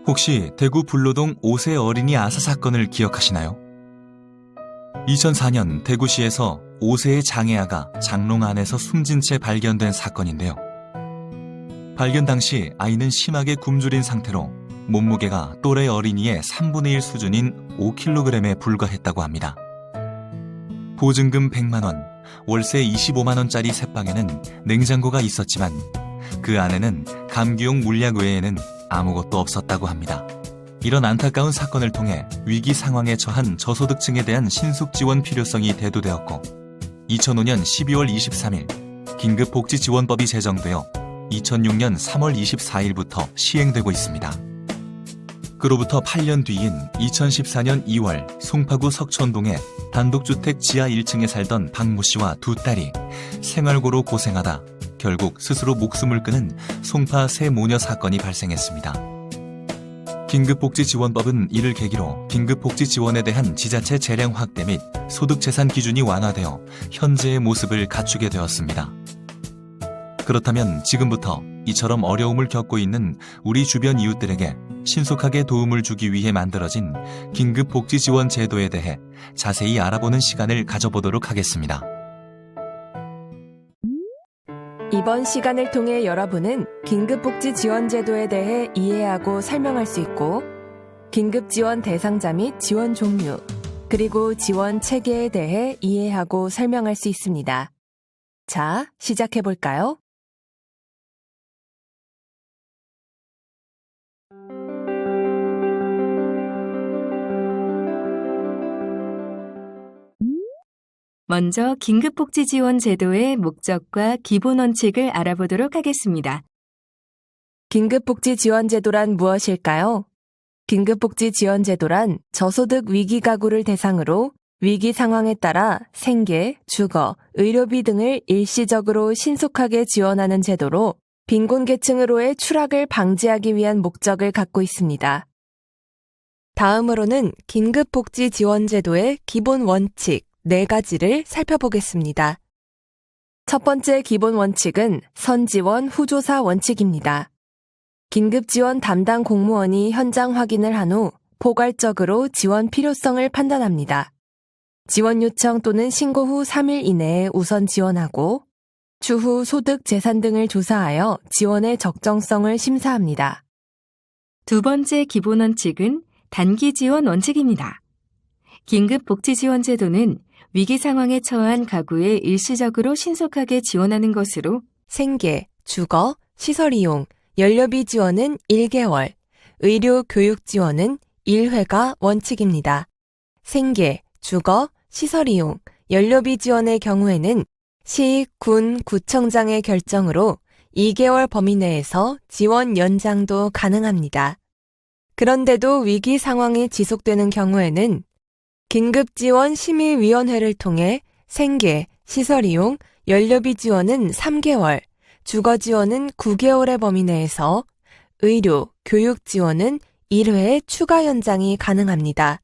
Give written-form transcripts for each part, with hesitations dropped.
혹시 대구 불로동 5세 어린이 아사 사건을 기억하시나요? 2004년 대구시에서 5세의 장애아가 장롱 안에서 숨진 채 발견된 사건인데요. 발견 당시 아이는 심하게 굶주린 상태로 몸무게가 또래 어린이의 3분의 1 수준인 5kg에 불과했다고 합니다. 보증금 100만 원, 월세 25만 원짜리 새방에는 냉장고가 있었지만 그 안에는 감기용 물약 외에는 아무것도 없었다고 합니다. 이런 안타까운 사건을 통해 위기 상황에 처한 저소득층에 대한 신속 지원 필요성이 대두되었고 2005년 12월 23일 긴급복지지원법이 제정되어 2006년 3월 24일부터 시행되고 있습니다. 그로부터 8년 뒤인 2014년 2월 송파구 석촌동에 단독주택 지하 1층에 살던 박모 씨와 두 딸이 생활고로 고생하다 결국 스스로 목숨을 끊은 송파 세 모녀 사건이 발생했습니다. 긴급복지지원법은 이를 계기로 긴급복지지원에 대한 지자체 재량 확대 및 소득재산 기준이 완화되어 현재의 모습을 갖추게 되었습니다. 그렇다면 지금부터 이처럼 어려움을 겪고 있는 우리 주변 이웃들에게 신속하게 도움을 주기 위해 만들어진 긴급복지지원 제도에 대해 자세히 알아보는 시간을 가져보도록 하겠습니다. 이번 시간을 통해 여러분은 긴급복지지원제도에 대해 이해하고 설명할 수 있고 긴급지원 대상자 및 지원 종류, 그리고 지원 체계에 대해 이해하고 설명할 수 있습니다. 자, 시작해볼까요? 먼저 긴급복지지원제도의 목적과 기본 원칙을 알아보도록 하겠습니다. 긴급복지지원제도란 무엇일까요? 긴급복지지원제도란 저소득 위기가구를 대상으로 위기 상황에 따라 생계, 주거, 의료비 등을 일시적으로 신속하게 지원하는 제도로 빈곤계층으로의 추락을 방지하기 위한 목적을 갖고 있습니다. 다음으로는 긴급복지지원제도의 기본 원칙 4가지를 살펴보겠습니다. 첫 번째 기본 원칙은 선지원 후조사 원칙입니다. 긴급지원 담당 공무원이 현장 확인을 한 후 포괄적으로 지원 필요성을 판단합니다. 지원 요청 또는 신고 후 3일 이내에 우선 지원하고 추후 소득, 재산 등을 조사하여 지원의 적정성을 심사합니다. 두 번째 기본 원칙은 단기 지원 원칙입니다. 긴급복지지원제도는 위기 상황에 처한 가구에 일시적으로 신속하게 지원하는 것으로 생계, 주거, 시설 이용, 연료비 지원은 1개월, 의료 교육 지원은 1회가 원칙입니다. 생계, 주거, 시설 이용, 연료비 지원의 경우에는 시, 군, 구청장의 결정으로 2개월 범위 내에서 지원 연장도 가능합니다. 그런데도 위기 상황이 지속되는 경우에는 긴급지원심의위원회를 통해 생계, 시설 이용, 연료비 지원은 3개월, 주거 지원은 9개월의 범위 내에서 의료, 교육 지원은 1회 추가 연장이 가능합니다.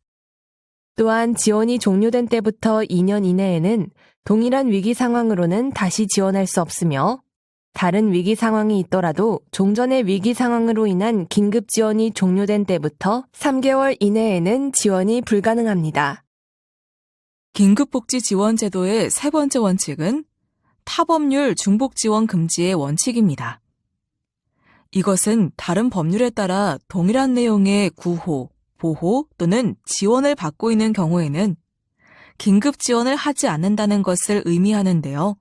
또한 지원이 종료된 때부터 2년 이내에는 동일한 위기 상황으로는 다시 지원할 수 없으며 다른 위기 상황이 있더라도 종전의 위기 상황으로 인한 긴급 지원이 종료된 때부터 3개월 이내에는 지원이 불가능합니다. 긴급복지지원제도의 세 번째 원칙은 타법률 중복지원 금지의 원칙입니다. 이것은 다른 법률에 따라 동일한 내용의 구호, 보호 또는 지원을 받고 있는 경우에는 긴급지원을 하지 않는다는 것을 의미하는데요.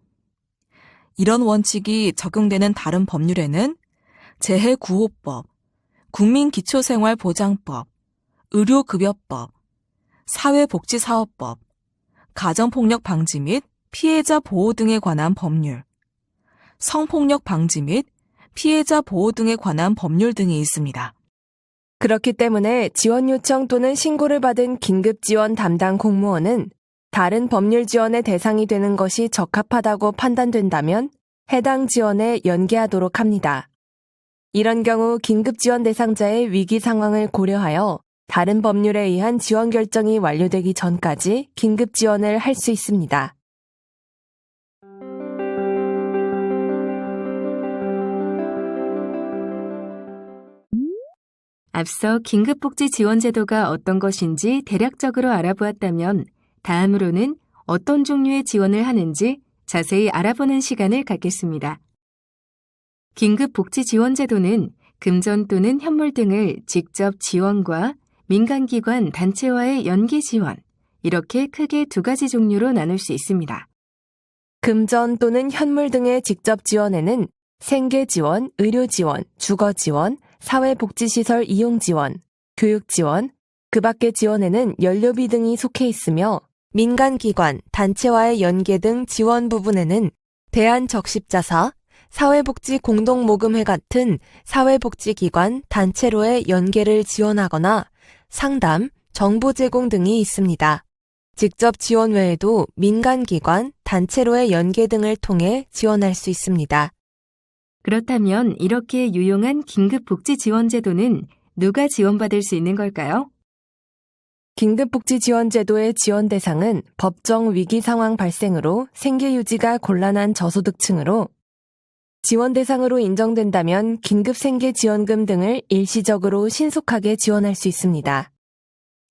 이런 원칙이 적용되는 다른 법률에는 재해구호법, 국민기초생활보장법, 의료급여법, 사회복지사업법, 가정폭력 방지 및 피해자 보호 등에 관한 법률, 성폭력 방지 및 피해자 보호 등에 관한 법률 등이 있습니다. 그렇기 때문에 지원 요청 또는 신고를 받은 긴급지원 담당 공무원은 다른 법률 지원의 대상이 되는 것이 적합하다고 판단된다면 해당 지원에 연계하도록 합니다. 이런 경우 긴급지원 대상자의 위기 상황을 고려하여 다른 법률에 의한 지원 결정이 완료되기 전까지 긴급지원을 할 수 있습니다. 앞서 긴급복지지원제도가 어떤 것인지 대략적으로 알아보았다면 다음으로는 어떤 종류의 지원을 하는지 자세히 알아보는 시간을 갖겠습니다. 긴급복지지원제도는 금전 또는 현물 등을 직접 지원과 민간기관 단체와의 연계 지원, 이렇게 크게 두 가지 종류로 나눌 수 있습니다. 금전 또는 현물 등의 직접 지원에는 생계 지원, 의료 지원, 주거 지원, 사회복지시설 이용 지원, 교육 지원, 그 밖의 지원에는 연료비 등이 속해 있으며 민간기관, 단체와의 연계 등 지원 부분에는 대한적십자사, 사회복지공동모금회 같은 사회복지기관, 단체로의 연계를 지원하거나 상담, 정보 제공 등이 있습니다. 직접 지원 외에도 민간기관, 단체로의 연계 등을 통해 지원할 수 있습니다. 그렇다면 이렇게 유용한 긴급복지지원제도는 누가 지원받을 수 있는 걸까요? 긴급복지지원제도의 지원 대상은 법정 위기 상황 발생으로 생계 유지가 곤란한 저소득층으로 지원 대상으로 인정된다면 긴급생계지원금 등을 일시적으로 신속하게 지원할 수 있습니다.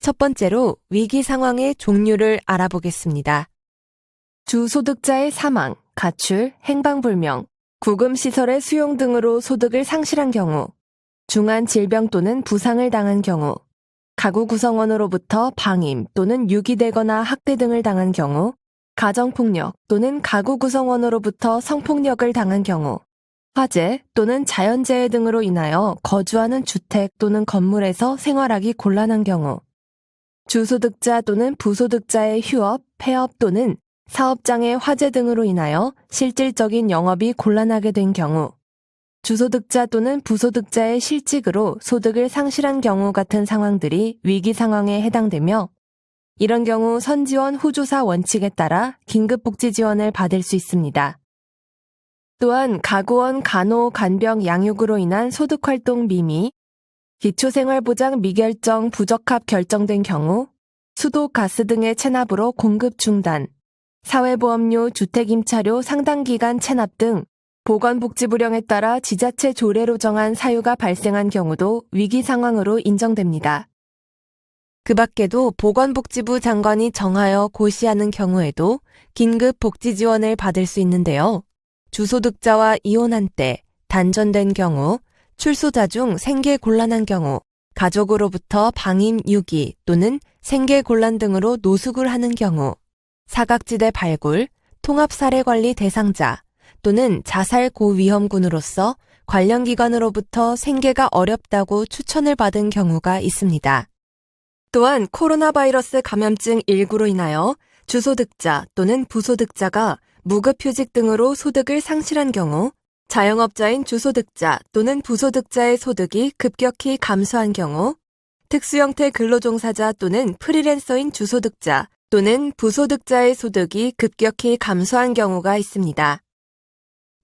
첫 번째로 위기 상황의 종류를 알아보겠습니다. 주소득자의 사망, 가출, 행방불명, 구금시설의 수용 등으로 소득을 상실한 경우, 중한 질병 또는 부상을 당한 경우, 가구 구성원으로부터 방임 또는 유기되거나 학대 등을 당한 경우, 가정폭력 또는 가구 구성원으로부터 성폭력을 당한 경우, 화재 또는 자연재해 등으로 인하여 거주하는 주택 또는 건물에서 생활하기 곤란한 경우, 주소득자 또는 부소득자의 휴업, 폐업 또는 사업장의 화재 등으로 인하여 실질적인 영업이 곤란하게 된 경우, 주소득자 또는 부소득자의 실직으로 소득을 상실한 경우 같은 상황들이 위기 상황에 해당되며 이런 경우 선지원 후조사 원칙에 따라 긴급복지 지원을 받을 수 있습니다. 또한 가구원 간호, 간병, 양육으로 인한 소득활동 미미, 기초생활보장 미결정 부적합 결정된 경우, 수도, 가스 등의 체납으로 공급 중단, 사회보험료, 주택임차료 상당기간 체납 등 보건복지부령에 따라 지자체 조례로 정한 사유가 발생한 경우도 위기 상황으로 인정됩니다. 그 밖에도 보건복지부 장관이 정하여 고시하는 경우에도 긴급복지지원을 받을 수 있는데요. 주소득자와 이혼한 때, 단전된 경우, 출소자 중 생계곤란한 경우, 가족으로부터 방임, 유기 또는 생계곤란 등으로 노숙을 하는 경우, 사각지대 발굴, 통합사례관리 대상자 또는 자살 고위험군으로서 관련 기관으로부터 생계가 어렵다고 추천을 받은 경우가 있습니다. 또한 코로나 바이러스 감염증 19로 인하여 주소득자 또는 부소득자가 무급휴직 등으로 소득을 상실한 경우, 자영업자인 주소득자 또는 부소득자의 소득이 급격히 감소한 경우, 특수형태 근로종사자 또는 프리랜서인 주소득자 또는 부소득자의 소득이 급격히 감소한 경우가 있습니다.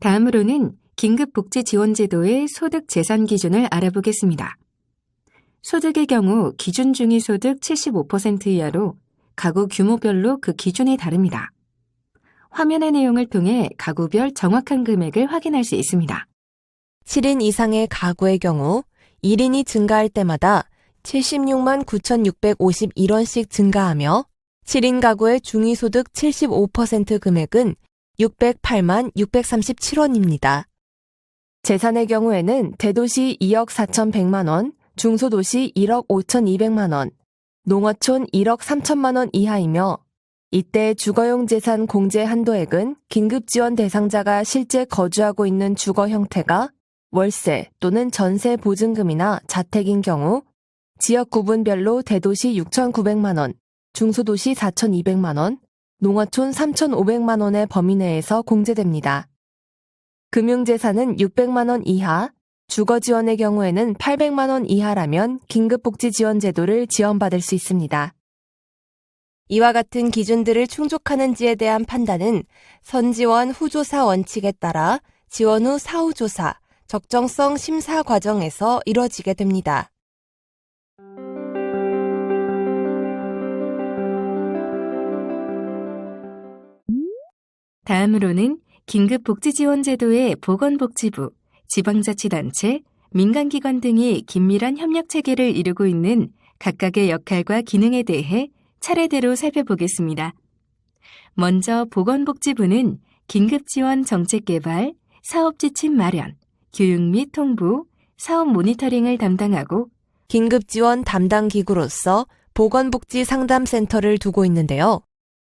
다음으로는 긴급복지지원제도의 소득 재산 기준을 알아보겠습니다. 소득의 경우 기준 중위소득 75% 이하로 가구 규모별로 그 기준이 다릅니다. 화면의 내용을 통해 가구별 정확한 금액을 확인할 수 있습니다. 7인 이상의 가구의 경우 1인이 증가할 때마다 76만 9,651원씩 증가하며 7인 가구의 중위소득 75% 금액은 608만 637원입니다. 재산의 경우에는 대도시 2억 4,100만 원, 중소도시 1억 5,200만 원, 농어촌 1억 3천만 원 이하이며 이때 주거용 재산 공제 한도액은 긴급지원 대상자가 실제 거주하고 있는 주거 형태가 월세 또는 전세 보증금이나 자택인 경우 지역 구분별로 대도시 6,900만 원, 중소도시 4,200만 원, 농어촌 3,500만 원의 범위 내에서 공제됩니다. 금융재산은 600만 원 이하, 주거지원의 경우에는 800만 원 이하라면 긴급복지지원제도를 지원받을 수 있습니다. 이와 같은 기준들을 충족하는지에 대한 판단은 선지원 후조사 원칙에 따라 지원 후 사후조사, 적정성 심사 과정에서 이뤄지게 됩니다. 다음으로는 긴급복지지원제도의 보건복지부, 지방자치단체, 민간기관 등이 긴밀한 협력 체계를 이루고 있는 각각의 역할과 기능에 대해 차례대로 살펴보겠습니다. 먼저 보건복지부는 긴급지원 정책개발, 사업지침 마련, 교육 및 통보, 사업 모니터링을 담당하고 긴급지원 담당 기구로서 보건복지상담센터를 두고 있는데요.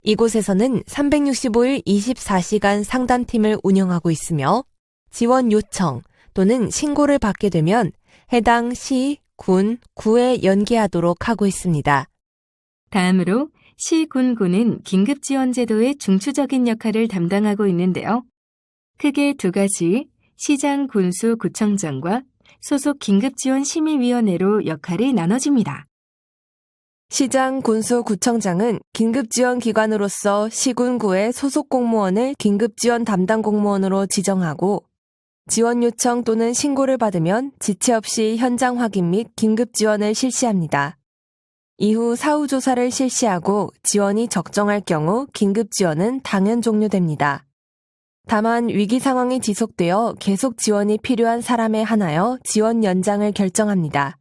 이곳에서는 365일 24시간 상담팀을 운영하고 있으며 지원 요청 또는 신고를 받게 되면 해당 시, 군, 구에 연계하도록 하고 있습니다. 다음으로 시, 군, 구는 긴급지원제도의 중추적인 역할을 담당하고 있는데요. 크게 두 가지 시장, 군수, 구청장과 소속 긴급지원심의위원회로 역할이 나눠집니다. 시장, 군수, 구청장은 긴급지원기관으로서 시군구의 소속 공무원을 긴급지원 담당 공무원으로 지정하고 지원 요청 또는 신고를 받으면 지체 없이 현장 확인 및 긴급지원을 실시합니다. 이후 사후조사를 실시하고 지원이 적정할 경우 긴급지원은 당연 종료됩니다. 다만 위기 상황이 지속되어 계속 지원이 필요한 사람에 한하여 지원 연장을 결정합니다.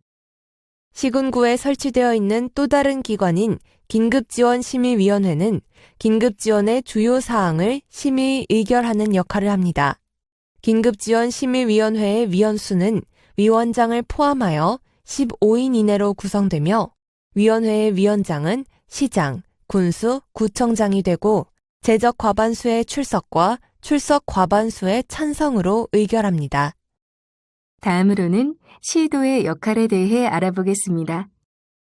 시군구에 설치되어 있는 또 다른 기관인 긴급지원심의위원회는 긴급지원의 주요 사항을 심의 의결하는 역할을 합니다. 긴급지원심의위원회의 위원수는 위원장을 포함하여 15인 이내로 구성되며 위원회의 위원장은 시장, 군수, 구청장이 되고 재적 과반수의 출석과 출석 과반수의 찬성으로 의결합니다. 다음으로는 시도의 역할에 대해 알아보겠습니다.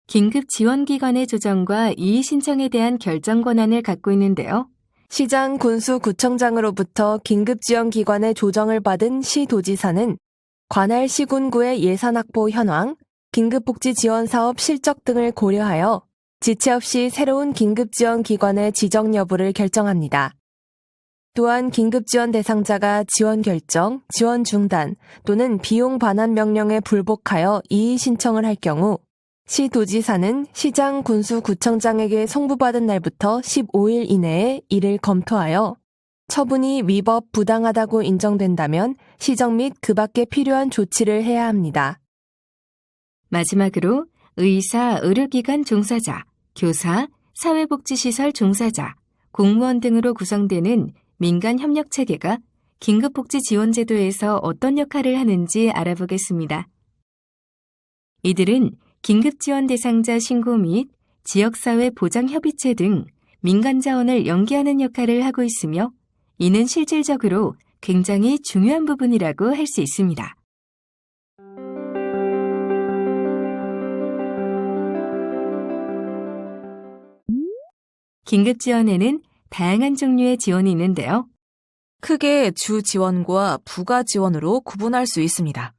긴급지원기관의 조정과 이의 신청에 대한 결정 권한을 갖고 있는데요. 시장, 군수, 구청장으로부터 긴급지원기관의 조정을 받은 시도지사는 관할 시군구의 예산 확보 현황, 긴급복지지원사업 실적 등을 고려하여 지체 없이 새로운 긴급지원기관의 지정 여부를 결정합니다. 또한 긴급지원 대상자가 지원 결정, 지원 중단 또는 비용 반환 명령에 불복하여 이의 신청을 할 경우 시도지사는 시장, 군수, 구청장에게 송부받은 날부터 15일 이내에 이를 검토하여 처분이 위법 부당하다고 인정된다면 시정 및 그 밖에 필요한 조치를 해야 합니다. 마지막으로 의사, 의료기관 종사자, 교사, 사회복지시설 종사자, 공무원 등으로 구성되는 민간협력체계가 긴급복지지원제도에서 어떤 역할을 하는지 알아보겠습니다. 이들은 긴급지원 대상자 신고 및 지역사회 보장협의체 등 민간자원을 연계하는 역할을 하고 있으며 이는 실질적으로 굉장히 중요한 부분이라고 할 수 있습니다. 긴급지원에는 다양한 종류의 지원이 있는데요. 크게 주 지원과 부가 지원으로 구분할 수 있습니다.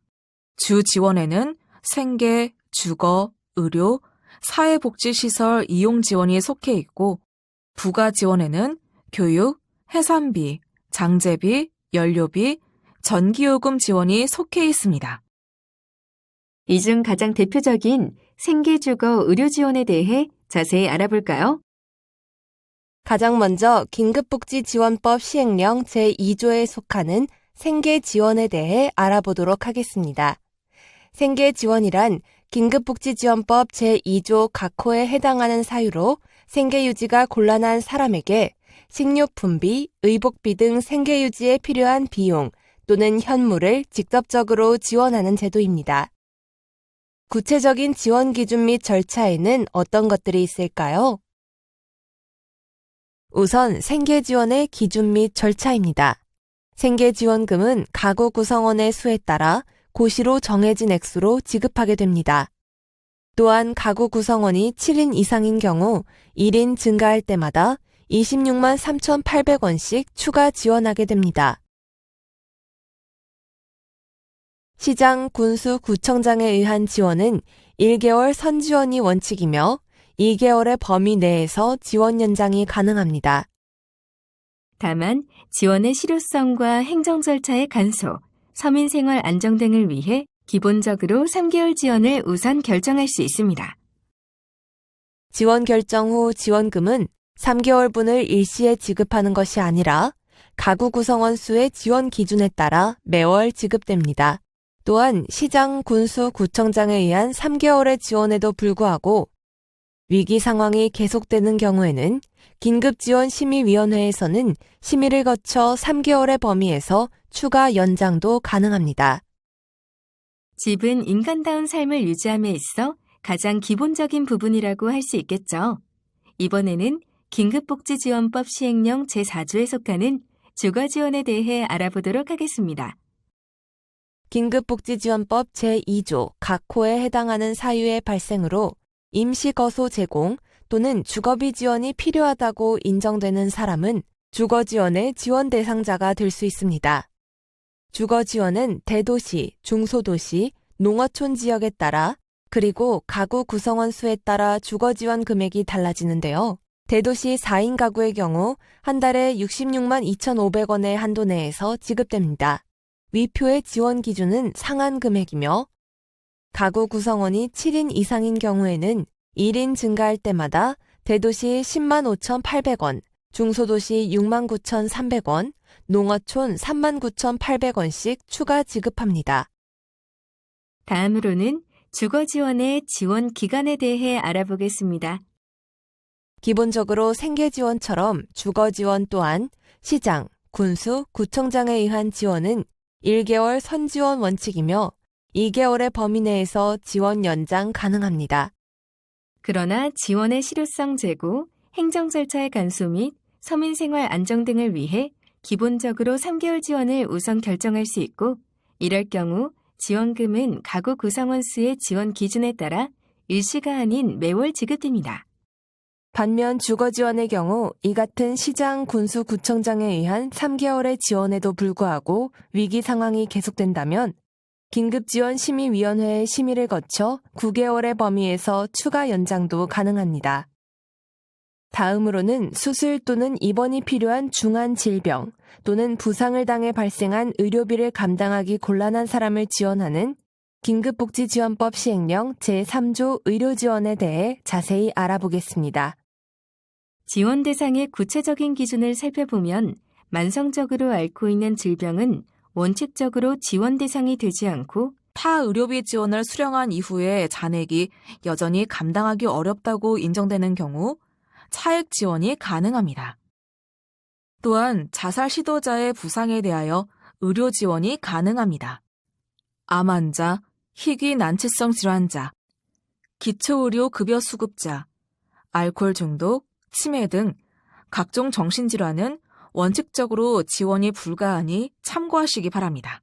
주 지원에는 생계, 주거, 의료, 사회복지시설 이용 지원이 속해 있고 부가 지원에는 교육, 해산비, 장제비, 연료비, 전기요금 지원이 속해 있습니다. 이 중 가장 대표적인 생계주거 의료 지원에 대해 자세히 알아볼까요? 가장 먼저 긴급복지지원법 시행령 제2조에 속하는 생계지원에 대해 알아보도록 하겠습니다. 생계지원이란 긴급복지지원법 제2조 각 호에 해당하는 사유로 생계유지가 곤란한 사람에게 식료품비, 의복비 등 생계유지에 필요한 비용 또는 현물을 직접적으로 지원하는 제도입니다. 구체적인 지원 기준 및 절차에는 어떤 것들이 있을까요? 우선 생계지원의 기준 및 절차입니다. 생계지원금은 가구 구성원의 수에 따라 고시로 정해진 액수로 지급하게 됩니다. 또한 가구 구성원이 7인 이상인 경우 1인 증가할 때마다 26만 3,800원씩 추가 지원하게 됩니다. 시장, 군수, 구청장에 의한 지원은 1개월 선지원이 원칙이며 2개월의 범위 내에서 지원 연장이 가능합니다. 다만 지원의 실효성과 행정 절차의 간소, 서민 생활 안정 등을 위해 기본적으로 3개월 지원을 우선 결정할 수 있습니다. 지원 결정 후 지원금은 3개월분을 일시에 지급하는 것이 아니라 가구 구성원 수의 지원 기준에 따라 매월 지급됩니다. 또한 시장, 군수, 구청장에 의한 3개월의 지원에도 불구하고 위기 상황이 계속되는 경우에는 긴급지원심의위원회에서는 심의를 거쳐 3개월의 범위에서 추가 연장도 가능합니다. 집은 인간다운 삶을 유지함에 있어 가장 기본적인 부분이라고 할 수 있겠죠. 이번에는 긴급복지지원법 시행령 제4조에 속하는 주거지원에 대해 알아보도록 하겠습니다. 긴급복지지원법 제2조 각 호에 해당하는 사유의 발생으로 임시거소 제공 또는 주거비 지원이 필요하다고 인정되는 사람은 주거지원의 지원 대상자가 될 수 있습니다. 주거지원은 대도시, 중소도시, 농어촌 지역에 따라 그리고 가구 구성원 수에 따라 주거지원 금액이 달라지는데요. 대도시 4인 가구의 경우 한 달에 66만 2,500원의 한도 내에서 지급됩니다. 위표의 지원 기준은 상한 금액이며 가구 구성원이 7인 이상인 경우에는 1인 증가할 때마다 대도시 10만 5,800원, 중소도시 6만 9,300원, 농어촌 3만 9,800원씩 추가 지급합니다. 다음으로는 주거지원의 지원 기간에 대해 알아보겠습니다. 기본적으로 생계지원처럼 주거지원 또한 시장, 군수, 구청장에 의한 지원은 1개월 선지원 원칙이며 2개월의 범위 내에서 지원 연장 가능합니다. 그러나 지원의 실효성 제고, 행정 절차의 간소 및 서민생활 안정 등을 위해 기본적으로 3개월 지원을 우선 결정할 수 있고, 이럴 경우 지원금은 가구 구성원 수의 지원 기준에 따라 일시가 아닌 매월 지급됩니다. 반면 주거지원의 경우 이 같은 시장, 군수, 구청장에 의한 3개월의 지원에도 불구하고 위기 상황이 계속된다면 긴급지원심의위원회의 심의를 거쳐 9개월의 범위에서 추가 연장도 가능합니다. 다음으로는 수술 또는 입원이 필요한 중한 질병 또는 부상을 당해 발생한 의료비를 감당하기 곤란한 사람을 지원하는 긴급복지지원법 시행령 제3조 의료지원에 대해 자세히 알아보겠습니다. 지원 대상의 구체적인 기준을 살펴보면 만성적으로 앓고 있는 질병은 원칙적으로 지원 대상이 되지 않고 타 의료비 지원을 수령한 이후에 잔액이 여전히 감당하기 어렵다고 인정되는 경우 차액 지원이 가능합니다. 또한 자살 시도자의 부상에 대하여 의료 지원이 가능합니다. 암 환자, 희귀 난치성 질환자, 기초의료 급여 수급자, 알코올 중독, 치매 등 각종 정신질환은 원칙적으로 지원이 불가하니 참고하시기 바랍니다.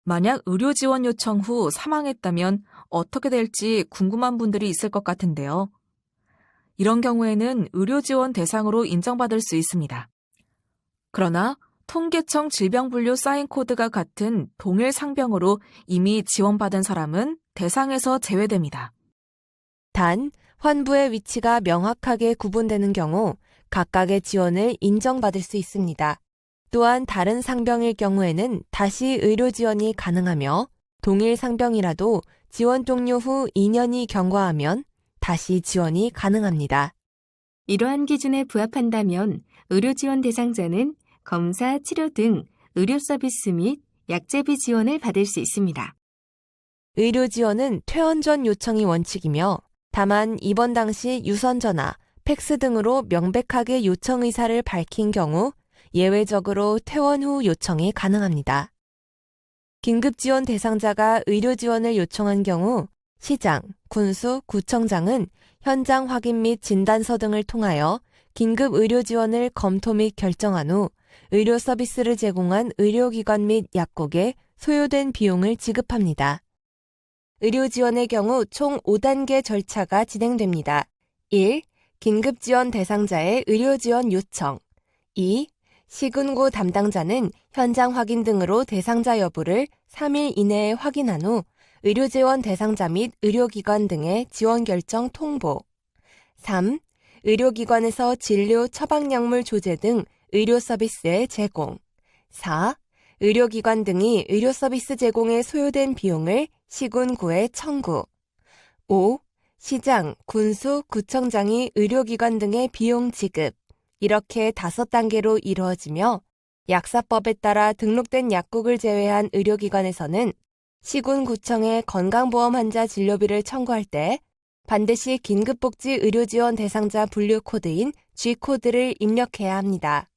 만약 의료 지원 요청 후 사망했다면 어떻게 될지 궁금한 분들이 있을 것 같은데요. 이런 경우에는 의료 지원 대상으로 인정받을 수 있습니다. 그러나 통계청 질병분류 사인 코드가 같은 동일 상병으로 이미 지원받은 사람은 대상에서 제외됩니다. 단, 환부의 위치가 명확하게 구분되는 경우 각각의 지원을 인정받을 수 있습니다. 또한 다른 상병일 경우에는 다시 의료 지원이 가능하며 동일 상병이라도 지원 종료 후 2년이 경과하면 다시 지원이 가능합니다. 이러한 기준에 부합한다면 의료 지원 대상자는 검사, 치료 등 의료 서비스 및 약제비 지원을 받을 수 있습니다. 의료 지원은 퇴원 전 요청이 원칙이며 다만 입원 당시 유선 전화, 팩스 등으로 명백하게 요청 의사를 밝힌 경우 예외적으로 퇴원 후 요청이 가능합니다. 긴급지원 대상자가 의료 지원을 요청한 경우 시장, 군수, 구청장은 현장 확인 및 진단서 등을 통하여 긴급 의료 지원을 검토 및 결정한 후 의료 서비스를 제공한 의료기관 및 약국에 소요된 비용을 지급합니다. 의료 지원의 경우 총 5단계 절차가 진행됩니다. 1. 긴급지원 대상자의 의료 지원 요청. 2. 시군구 담당자는 현장 확인 등으로 대상자 여부를 3일 이내에 확인한 후 의료 지원 대상자 및 의료기관 등의 지원 결정 통보. 3. 의료기관에서 진료, 처방약물 조제 등 의료 서비스의 제공. 4. 의료기관 등이 의료 서비스 제공에 소요된 비용을 시군구에 청구. 5. 시장, 군수, 구청장이 의료기관 등의 비용 지급. 이렇게 5단계로 이루어지며 약사법에 따라 등록된 약국을 제외한 의료기관에서는 시군구청에 건강보험 환자 진료비를 청구할 때 반드시 긴급복지 의료지원 대상자 분류 코드인 G코드를 입력해야 합니다.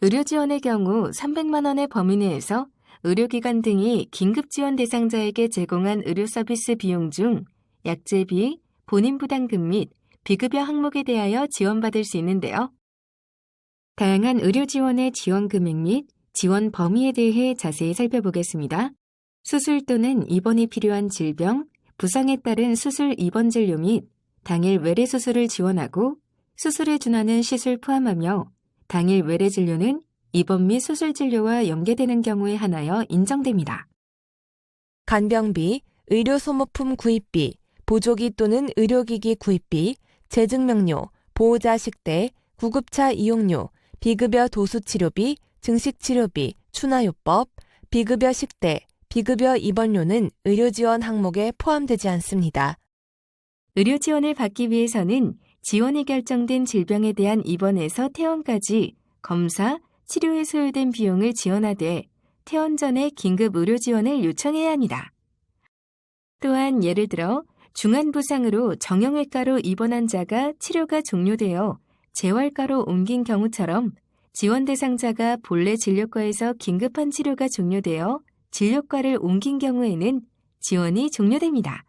의료지원의 경우 300만 원의 범위 내에서 의료기관 등이 긴급지원 대상자에게 제공한 의료 서비스 비용 중 약제비, 본인부담금 및 비급여 항목에 대하여 지원받을 수 있는데요. 다양한 의료 지원의 지원 금액 및 지원 범위에 대해 자세히 살펴보겠습니다. 수술 또는 입원이 필요한 질병, 부상에 따른 수술 입원 진료 및 당일 외래 수술을 지원하고 수술에 준하는 시술 포함하며 당일 외래 진료는 입원 및 수술 진료와 연계되는 경우에 한하여 인정됩니다. 간병비, 의료소모품 구입비, 보조기 또는 의료기기 구입비, 재증명료, 보호자 식대, 구급차 이용료, 비급여 도수치료비, 증식치료비, 추나요법, 비급여 식대, 비급여 입원료는 의료지원 항목에 포함되지 않습니다. 의료 지원을 받기 위해서는 지원이 결정된 질병에 대한 입원에서 퇴원까지 검사, 치료에 소요된 비용을 지원하되 퇴원 전에 긴급 의료 지원을 요청해야 합니다. 또한 예를 들어 중환부상으로 정형외과로 입원한 자가 치료가 종료되어 재활과로 옮긴 경우처럼 지원 대상자가 본래 진료과에서 긴급한 치료가 종료되어 진료과를 옮긴 경우에는 지원이 종료됩니다.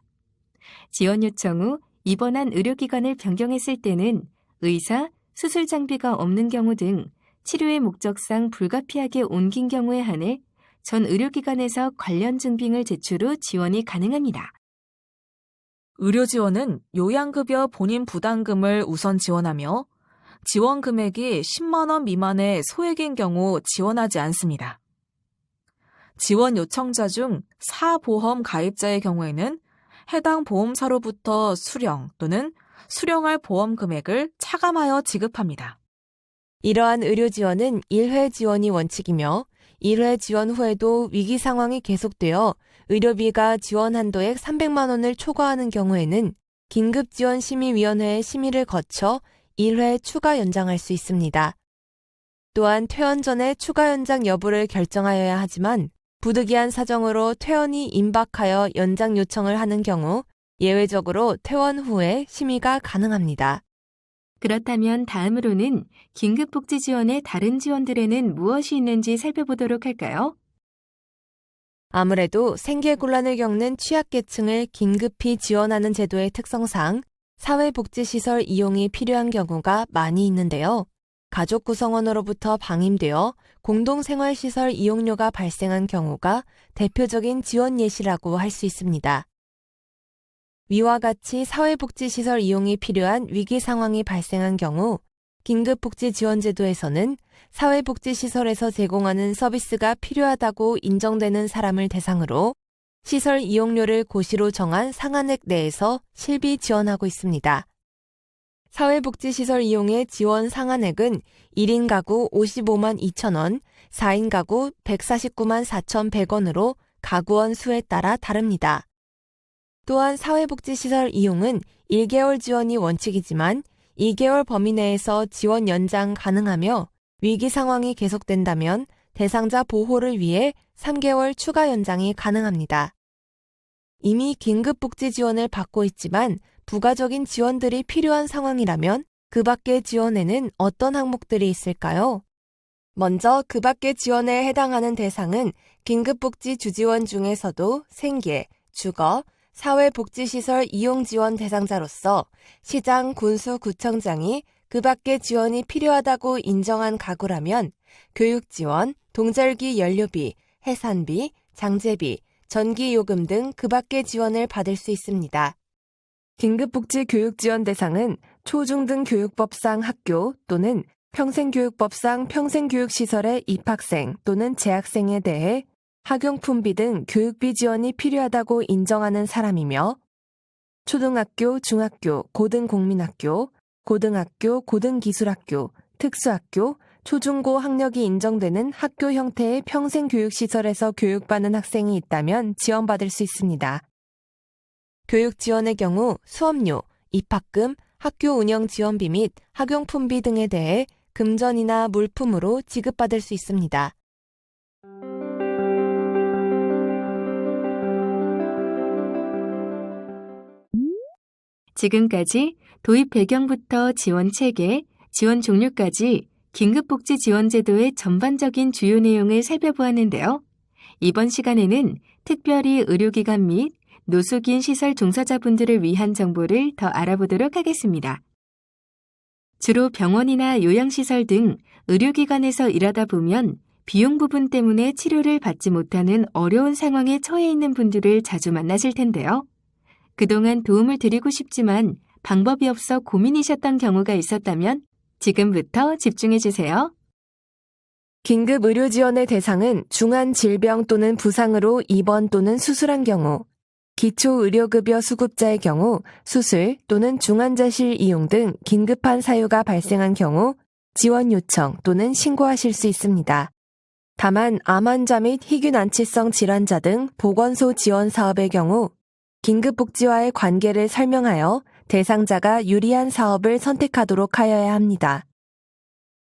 지원 요청 후 입원한 의료기관을 변경했을 때는 의사, 수술 장비가 없는 경우 등 치료의 목적상 불가피하게 옮긴 경우에 한해 전 의료기관에서 관련 증빙을 제출 후 지원이 가능합니다. 의료 지원은 요양급여 본인 부담금을 우선 지원하며 지원 금액이 10만 원 미만의 소액인 경우 지원하지 않습니다. 지원 요청자 중 사보험 가입자의 경우에는 해당 보험사로부터 수령 또는 수령할 보험 금액을 차감하여 지급합니다. 이러한 의료 지원은 1회 지원이 원칙이며 1회 지원 후에도 위기 상황이 계속되어 의료비가 지원 한도액 300만 원을 초과하는 경우에는 긴급지원심의위원회의 심의를 거쳐 1회 추가 연장할 수 있습니다. 또한 퇴원 전에 추가 연장 여부를 결정하여야 하지만 부득이한 사정으로 퇴원이 임박하여 연장 요청을 하는 경우 예외적으로 퇴원 후에 심의가 가능합니다. 그렇다면 다음으로는 긴급복지 지원의 다른 지원들에는 무엇이 있는지 살펴보도록 할까요? 아무래도 생계곤란을 겪는 취약계층을 긴급히 지원하는 제도의 특성상 사회복지시설 이용이 필요한 경우가 많이 있는데요. 가족 구성원으로부터 방임되어 공동생활시설 이용료가 발생한 경우가 대표적인 지원 예시라고 할 수 있습니다. 위와 같이 사회복지시설 이용이 필요한 위기 상황이 발생한 경우 긴급복지지원제도에서는 사회복지시설에서 제공하는 서비스가 필요하다고 인정되는 사람을 대상으로 시설 이용료를 고시로 정한 상한액 내에서 실비 지원하고 있습니다. 사회복지시설 이용의 지원 상한액은 1인 가구 55만 2천 원, 4인 가구 149만 4,100원으로 가구원 수에 따라 다릅니다. 또한 사회복지시설 이용은 1개월 지원이 원칙이지만 2개월 범위 내에서 지원 연장 가능하며 위기 상황이 계속된다면 대상자 보호를 위해 3개월 추가 연장이 가능합니다. 이미 긴급복지 지원을 받고 있지만 부가적인 지원들이 필요한 상황이라면 그 밖의 지원에는 어떤 항목들이 있을까요? 먼저 그 밖의 지원에 해당하는 대상은 긴급복지 주지원 중에서도 생계, 주거, 사회복지시설 이용 지원 대상자로서 시장, 군수, 구청장이 그 밖의 지원이 필요하다고 인정한 가구라면 교육지원, 동절기 연료비, 해산비, 장제비, 전기요금 등 그 밖의 지원을 받을 수 있습니다. 긴급복지 교육지원 대상은 초중등 교육법상 학교 또는 평생교육법상 평생교육시설의 입학생 또는 재학생에 대해 학용품비 등 교육비 지원이 필요하다고 인정하는 사람이며 초등학교, 중학교, 고등공민학교, 고등학교, 고등기술학교, 특수학교, 초중고 학력이 인정되는 학교 형태의 평생교육시설에서 교육받는 학생이 있다면 지원받을 수 있습니다. 교육 지원의 경우 수업료, 입학금, 학교 운영 지원비 및 학용품비 등에 대해 금전이나 물품으로 지급받을 수 있습니다. 지금까지 도입 배경부터 지원 체계, 지원 종류까지 긴급복지 지원제도의 전반적인 주요 내용을 살펴보았는데요. 이번 시간에는 특별히 의료기관 및 노숙인 시설 종사자분들을 위한 정보를 더 알아보도록 하겠습니다. 주로 병원이나 요양시설 등 의료기관에서 일하다 보면 비용 부분 때문에 치료를 받지 못하는 어려운 상황에 처해 있는 분들을 자주 만나실 텐데요. 그동안 도움을 드리고 싶지만 방법이 없어 고민이셨던 경우가 있었다면 지금부터 집중해 주세요. 긴급 의료 지원의 대상은 중한 질병 또는 부상으로 입원 또는 수술한 경우, 기초의료급여 수급자의 경우 수술 또는 중환자실 이용 등 긴급한 사유가 발생한 경우 지원 요청 또는 신고하실 수 있습니다. 다만 암 환자 및 희귀난치성 질환자 등 보건소 지원 사업의 경우 긴급복지와의 관계를 설명하여 대상자가 유리한 사업을 선택하도록 하여야 합니다.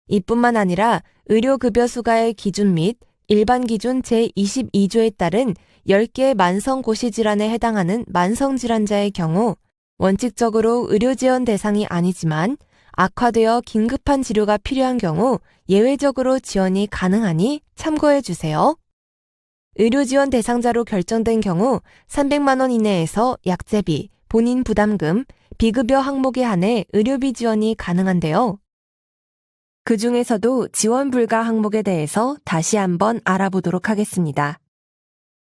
이뿐만 아니라 의료급여 수가의 기준 및 일반 기준 제22조에 따른 10개의 만성고시질환에 해당하는 만성질환자의 경우 원칙적으로 의료지원 대상이 아니지만 악화되어 긴급한 치료가 필요한 경우 예외적으로 지원이 가능하니 참고해 주세요. 의료지원 대상자로 결정된 경우 300만 원 이내에서 약제비, 본인 부담금, 비급여 항목에 한해 의료비 지원이 가능한데요. 그 중에서도 지원 불가 항목에 대해서 다시 한번 알아보도록 하겠습니다.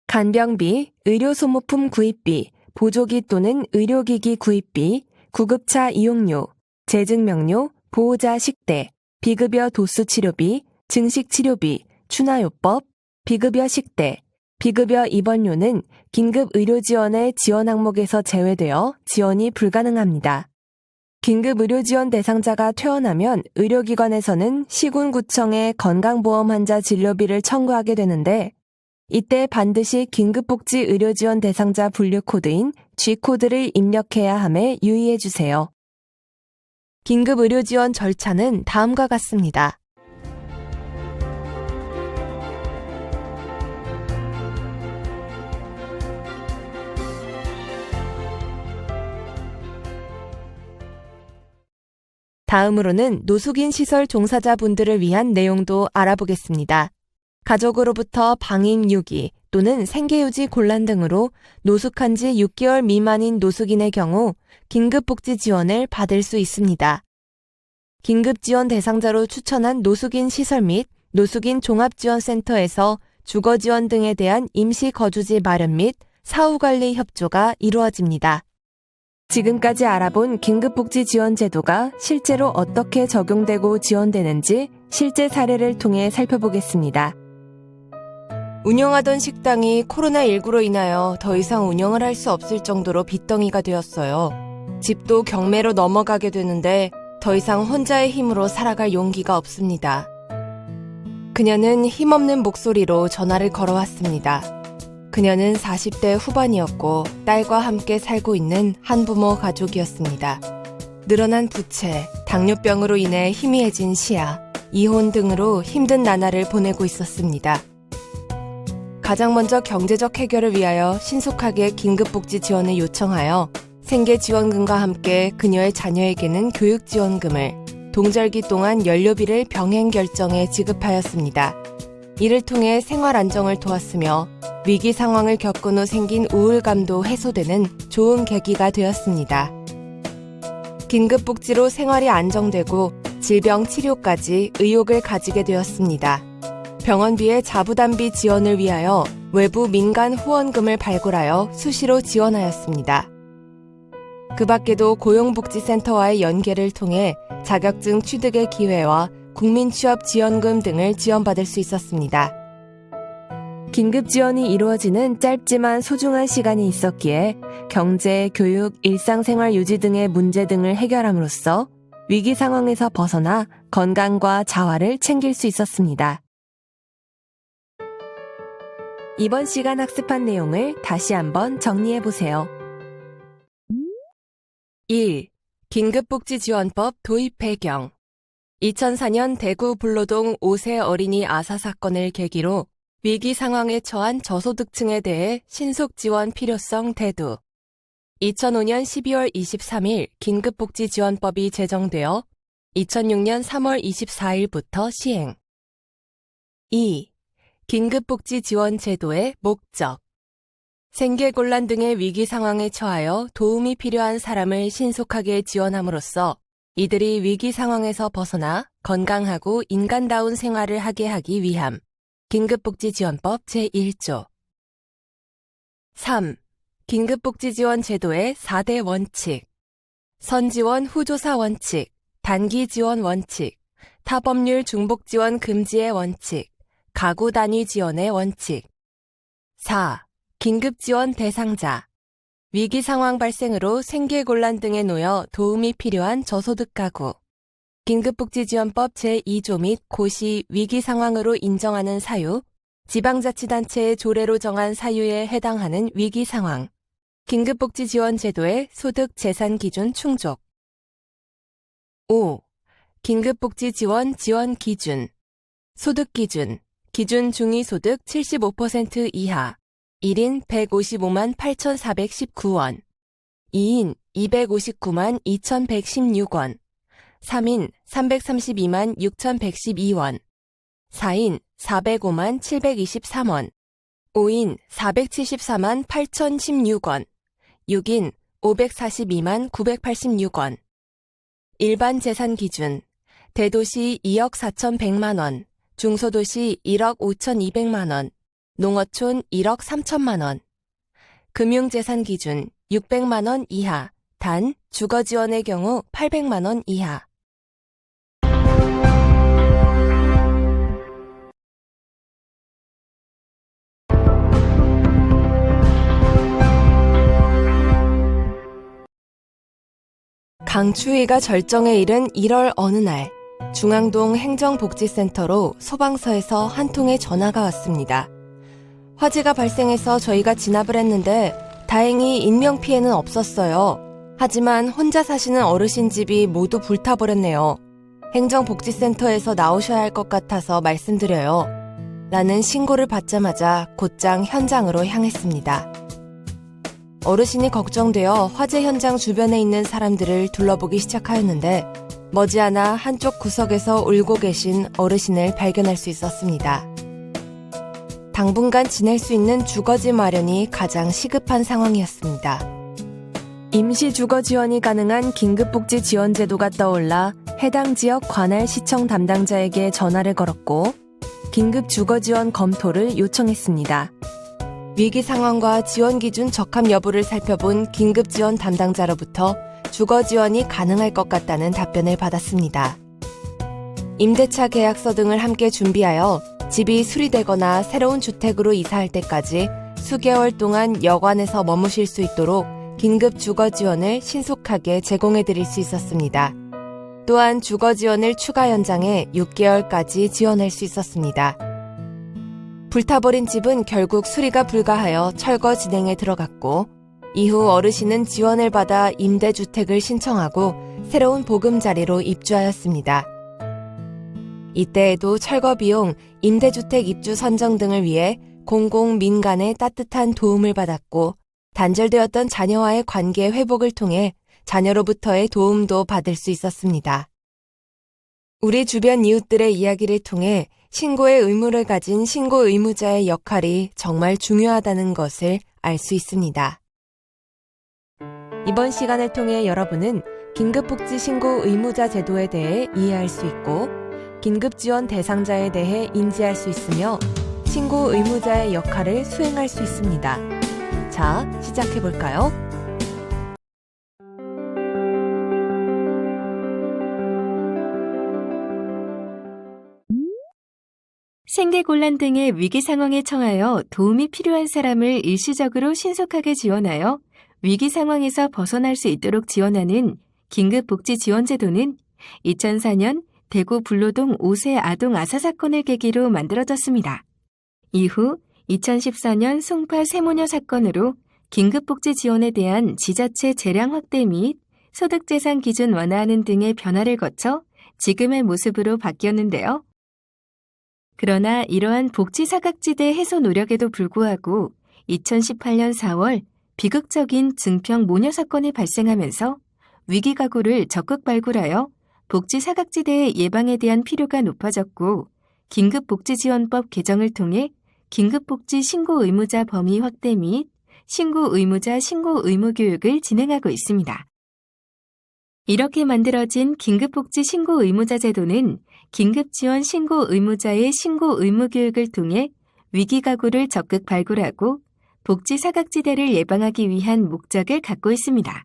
간병비, 의료소모품 구입비, 보조기 또는 의료기기 구입비, 구급차 이용료, 재증명료, 보호자 식대, 비급여 도수치료비, 증식치료비, 추나요법, 비급여 식대, 비급여 입원료는 긴급의료지원의 지원 항목에서 제외되어 지원이 불가능합니다. 긴급의료지원 대상자가 퇴원하면 의료기관에서는 시군구청에 건강보험 환자 진료비를 청구하게 되는데 이때 반드시 긴급복지 의료지원 대상자 분류코드인 G코드를 입력해야 함에 유의해 주세요. 긴급의료지원 절차는 다음과 같습니다. 다음으로는 노숙인 시설 종사자분들을 위한 내용도 알아보겠습니다. 가족으로부터 방임 유기 또는 생계유지 곤란 등으로 노숙한 지 6개월 미만인 노숙인의 경우 긴급복지 지원을 받을 수 있습니다. 긴급지원 대상자로 추천한 노숙인 시설 및 노숙인 종합지원센터에서 주거지원 등에 대한 임시거주지 마련 및 사후관리 협조가 이루어집니다. 지금까지 알아본 긴급복지 지원 제도가 실제로 어떻게 적용되고 지원되는지 실제 사례를 통해 살펴보겠습니다. 운영하던 식당이 코로나19로 인하여 더 이상 운영을 할 수 없을 정도로 빚덩이가 되었어요. 집도 경매로 넘어가게 되는데 더 이상 혼자의 힘으로 살아갈 용기가 없습니다. 그녀는 힘없는 목소리로 전화를 걸어왔습니다. 그녀는 40대 후반이었고 딸과 함께 살고 있는 한부모 가족이었습니다. 늘어난 부채, 당뇨병으로 인해 희미해진 시야, 이혼 등으로 힘든 나날을 보내고 있었습니다. 가장 먼저 경제적 해결을 위하여 신속하게 긴급복지 지원을 요청하여 생계지원금과 함께 그녀의 자녀에게는 교육지원금을, 동절기 동안 연료비를 병행 결정해 지급하였습니다. 이를 통해 생활 안정을 도왔으며 위기 상황을 겪은 후 생긴 우울감도 해소되는 좋은 계기가 되었습니다. 긴급복지로 생활이 안정되고 질병 치료까지 의욕을 가지게 되었습니다. 병원비의 자부담비 지원을 위하여 외부 민간 후원금을 발굴하여 수시로 지원하였습니다. 그 밖에도 고용복지센터와의 연계를 통해 자격증 취득의 기회와 국민취업지원금 등을 지원받을 수 있었습니다. 긴급 지원이 이루어지는 짧지만 소중한 시간이 있었기에 경제, 교육, 일상생활 유지 등의 문제 등을 해결함으로써 위기 상황에서 벗어나 건강과 자활을 챙길 수 있었습니다. 이번 시간 학습한 내용을 다시 한번 정리해보세요. 1. 긴급복지지원법 도입 배경 2004년 대구 불로동 5세 어린이 아사 사건을 계기로 위기 상황에 처한 저소득층에 대해 신속 지원 필요성 대두 2005년 12월 23일 긴급복지지원법이 제정되어 2006년 3월 24일부터 시행. 2. 긴급복지지원제도의 목적. 생계곤란 등의 위기 상황에 처하여 도움이 필요한 사람을 신속하게 지원함으로써 이들이 위기 상황에서 벗어나 건강하고 인간다운 생활을 하게 하기 위함. 긴급복지지원법 제1조. 3. 긴급복지지원 제도의 4대 원칙. 선지원 후조사 원칙, 단기지원 원칙, 타법률 중복지원 금지의 원칙, 가구 단위 지원의 원칙. 4. 긴급지원 대상자. 위기 상황 발생으로 생계곤란 등에 놓여 도움이 필요한 저소득 가구. 긴급복지지원법 제2조 및 고시 위기 상황으로 인정하는 사유, 지방자치단체의 조례로 정한 사유에 해당하는 위기 상황. 긴급복지지원제도의 소득 재산 기준 충족. 5. 긴급복지지원 지원 기준. 소득 기준. 기준 중위소득 75% 이하. 1인 155만 8,419원. 2인 259만 2,116원. 3인 332만 6,112원. 4인 405만 723원. 5인 474만 8,016원. 6인 542만 986원. 일반 재산 기준. 대도시 2억 4,100만 원, 중소도시 1억 5,200만 원, 농어촌 1억 3천만 원. 금융재산 기준 600만 원 이하, 단 주거지원의 경우 800만 원 이하. 강추위가 절정에 이른 1월 어느 날, 중앙동 행정복지센터로 소방서에서 한 통의 전화가 왔습니다. 화재가 발생해서 저희가 진압을 했는데 다행히 인명피해는 없었어요. 하지만 혼자 사시는 어르신 집이 모두 불타버렸네요. 행정복지센터에서 나오셔야 할 것 같아서 말씀드려요. 라는 신고를 받자마자 곧장 현장으로 향했습니다. 어르신이 걱정되어 화재 현장 주변에 있는 사람들을 둘러보기 시작하였는데 머지않아 한쪽 구석에서 울고 계신 어르신을 발견할 수 있었습니다. 당분간 지낼 수 있는 주거지 마련이 가장 시급한 상황이었습니다. 임시 주거 지원이 가능한 긴급복지 지원 제도가 떠올라 해당 지역 관할 시청 담당자에게 전화를 걸었고 긴급 주거 지원 검토를 요청했습니다. 위기 상황과 지원 기준 적합 여부를 살펴본 긴급 지원 담당자로부터 주거 지원이 가능할 것 같다는 답변을 받았습니다. 임대차 계약서 등을 함께 준비하여 집이 수리되거나 새로운 주택으로 이사할 때까지 수개월 동안 여관에서 머무실 수 있도록 긴급 주거 지원을 신속하게 제공해 드릴 수 있었습니다. 또한 주거 지원을 추가 연장해 6개월까지 지원할 수 있었습니다. 불타버린 집은 결국 수리가 불가하여 철거 진행에 들어갔고 이후 어르신은 지원을 받아 임대주택을 신청하고 새로운 보금자리로 입주하였습니다. 이때에도 철거 비용, 임대주택 입주 선정 등을 위해 공공 민간의 따뜻한 도움을 받았고 단절되었던 자녀와의 관계 회복을 통해 자녀로부터의 도움도 받을 수 있었습니다. 우리 주변 이웃들의 이야기를 통해 신고의 의무를 가진 신고 의무자의 역할이 정말 중요하다는 것을 알 수 있습니다. 이번 시간을 통해 여러분은 긴급복지 신고 의무자 제도에 대해 이해할 수 있고 긴급지원 대상자에 대해 인지할 수 있으며 신고 의무자의 역할을 수행할 수 있습니다. 자, 시작해볼까요? 생계곤란 등의 위기 상황에 처하여 도움이 필요한 사람을 일시적으로 신속하게 지원하여 위기 상황에서 벗어날 수 있도록 지원하는 긴급복지지원제도는 2004년 대구 불로동 5세 아동 아사 사건을 계기로 만들어졌습니다. 이후 2014년 송파 세모녀 사건으로 긴급복지 지원에 대한 지자체 재량 확대 및 소득재산 기준 완화하는 등의 변화를 거쳐 지금의 모습으로 바뀌었는데요. 그러나 이러한 복지 사각지대 해소 노력에도 불구하고 2018년 4월 비극적인 증평 모녀 사건이 발생하면서 위기가구를 적극 발굴하여 복지 사각지대의 예방에 대한 필요가 높아졌고 긴급복지지원법 개정을 통해 긴급복지 신고 의무자 범위 확대 및 신고 의무자 신고 의무 교육을 진행하고 있습니다. 이렇게 만들어진 긴급복지 신고 의무자 제도는 긴급지원 신고 의무자의 신고 의무 교육을 통해 위기가구를 적극 발굴하고 복지 사각지대를 예방하기 위한 목적을 갖고 있습니다.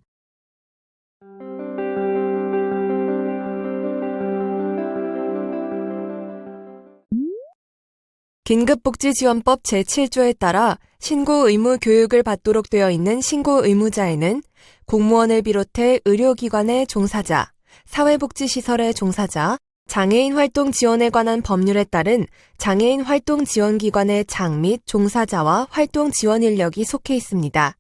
긴급복지지원법 제7조에 따라 신고 의무 교육을 받도록 되어 있는 신고 의무자에는 공무원을 비롯해 의료기관의 종사자, 사회복지시설의 종사자, 장애인 활동 지원에 관한 법률에 따른 장애인 활동 지원기관의 장 및 종사자와 활동 지원 인력이 속해 있습니다.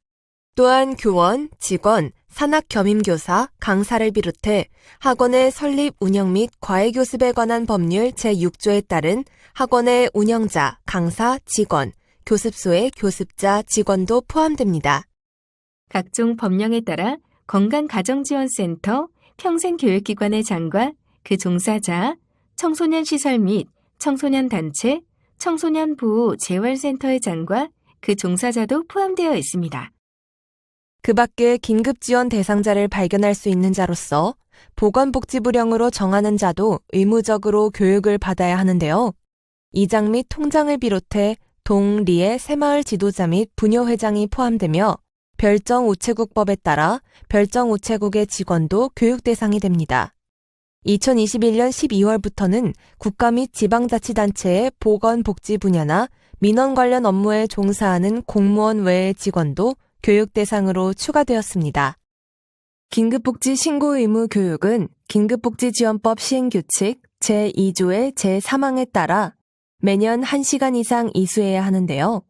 또한 교원, 직원, 산학겸임교사, 강사를 비롯해 학원의 설립, 운영 및 과외교습에 관한 법률 제6조에 따른 학원의 운영자, 강사, 직원, 교습소의 교습자, 직원도 포함됩니다. 각종 법령에 따라 건강가정지원센터, 평생교육기관의 장과 그 종사자, 청소년 시설 및 청소년 단체, 청소년 보호 재활센터의 장과 그 종사자도 포함되어 있습니다. 그 밖에 긴급지원 대상자를 발견할 수 있는 자로서 보건복지부령으로 정하는 자도 의무적으로 교육을 받아야 하는데요. 이장 및 통장을 비롯해 동, 리의 새마을 지도자 및 부녀회장이 포함되며 별정우체국법에 따라 별정우체국의 직원도 교육 대상이 됩니다. 2021년 12월부터는 국가 및 지방자치단체의 보건복지 분야나 민원 관련 업무에 종사하는 공무원 외의 직원도 교육 대상으로 추가되었습니다. 긴급복지 신고 의무 교육은 긴급복지지원법 시행규칙 제2조의 제3항에 따라 매년 1시간 이상 이수해야 하는데요.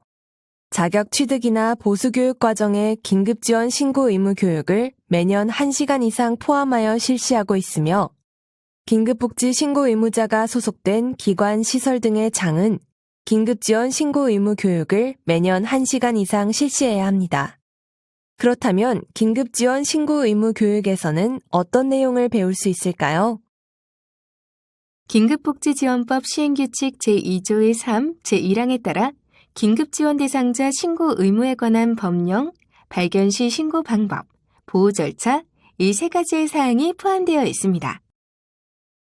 자격 취득이나 보수교육 과정의 긴급지원 신고 의무 교육을 매년 1시간 이상 포함하여 실시하고 있으며 긴급복지 신고 의무자가 소속된 기관, 시설 등의 장은 긴급지원 신고 의무 교육을 매년 1시간 이상 실시해야 합니다. 그렇다면 긴급지원 신고 의무 교육에서는 어떤 내용을 배울 수 있을까요? 긴급복지지원법 시행규칙 제2조의 3, 제1항에 따라 긴급지원 대상자 신고 의무에 관한 법령, 발견 시 신고 방법, 보호 절차, 이 세 가지의 사항이 포함되어 있습니다.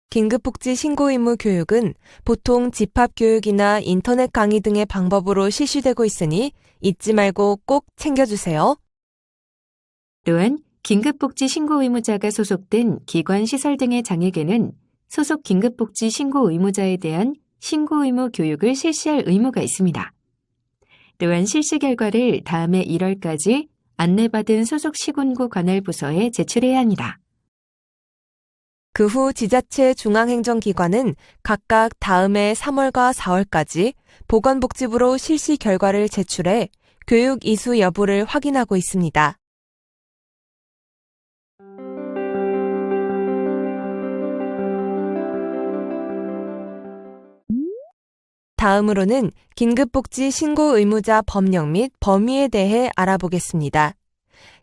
긴급복지 신고 의무 교육은 보통 집합교육이나 인터넷 강의 등의 방법으로 실시되고 있으니 잊지 말고 꼭 챙겨주세요. 또한 긴급복지 신고 의무자가 소속된 기관, 시설 등의 장에게는 소속 긴급복지 신고 의무자에 대한 신고 의무 교육을 실시할 의무가 있습니다. 또한 실시 결과를 다음해 1월까지 안내받은 소속 시군구 관할 부서에 제출해야 합니다. 그 후 지자체 중앙행정기관은 각각 다음해 3월과 4월까지 보건복지부로 실시 결과를 제출해 교육 이수 여부를 확인하고 있습니다. 다음으로는 긴급복지 신고 의무자 법령 및 범위에 대해 알아보겠습니다.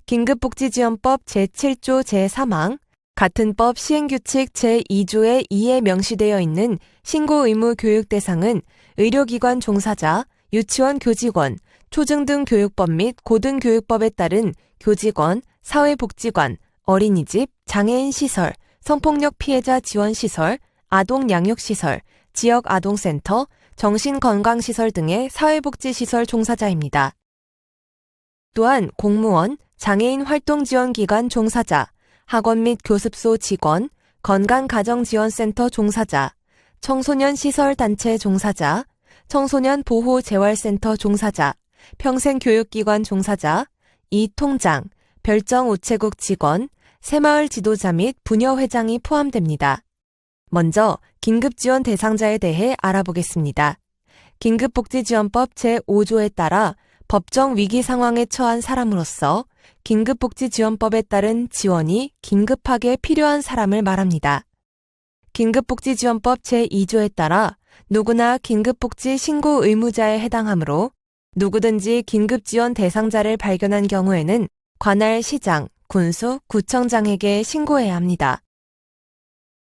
긴급복지지원법 제7조 제3항, 같은 법 시행규칙 제2조의 2에 명시되어 있는 신고 의무 교육 대상은 의료기관 종사자, 유치원 교직원, 초중등 교육법 및 고등교육법에 따른 교직원, 사회복지관, 어린이집, 장애인 시설, 성폭력 피해자 지원 시설, 아동 양육 시설, 지역 아동센터, 정신건강시설 등의 사회복지시설 종사자입니다. 또한 공무원, 장애인 활동지원기관 종사자, 학원 및 교습소 직원, 건강가정지원센터 종사자, 청소년 시설단체 종사자, 청소년 보호재활센터 종사자, 평생교육기관 종사자, 이통장, 별정우체국 직원, 새마을 지도자 및 부녀회장이 포함됩니다. 먼저 긴급지원 대상자에 대해 알아보겠습니다. 긴급복지지원법 제5조에 따라 법정 위기 상황에 처한 사람으로서 긴급복지지원법에 따른 지원이 긴급하게 필요한 사람을 말합니다. 긴급복지지원법 제2조에 따라 누구나 긴급복지 신고 의무자에 해당하므로 누구든지 긴급지원 대상자를 발견한 경우에는 관할 시장, 군수, 구청장에게 신고해야 합니다.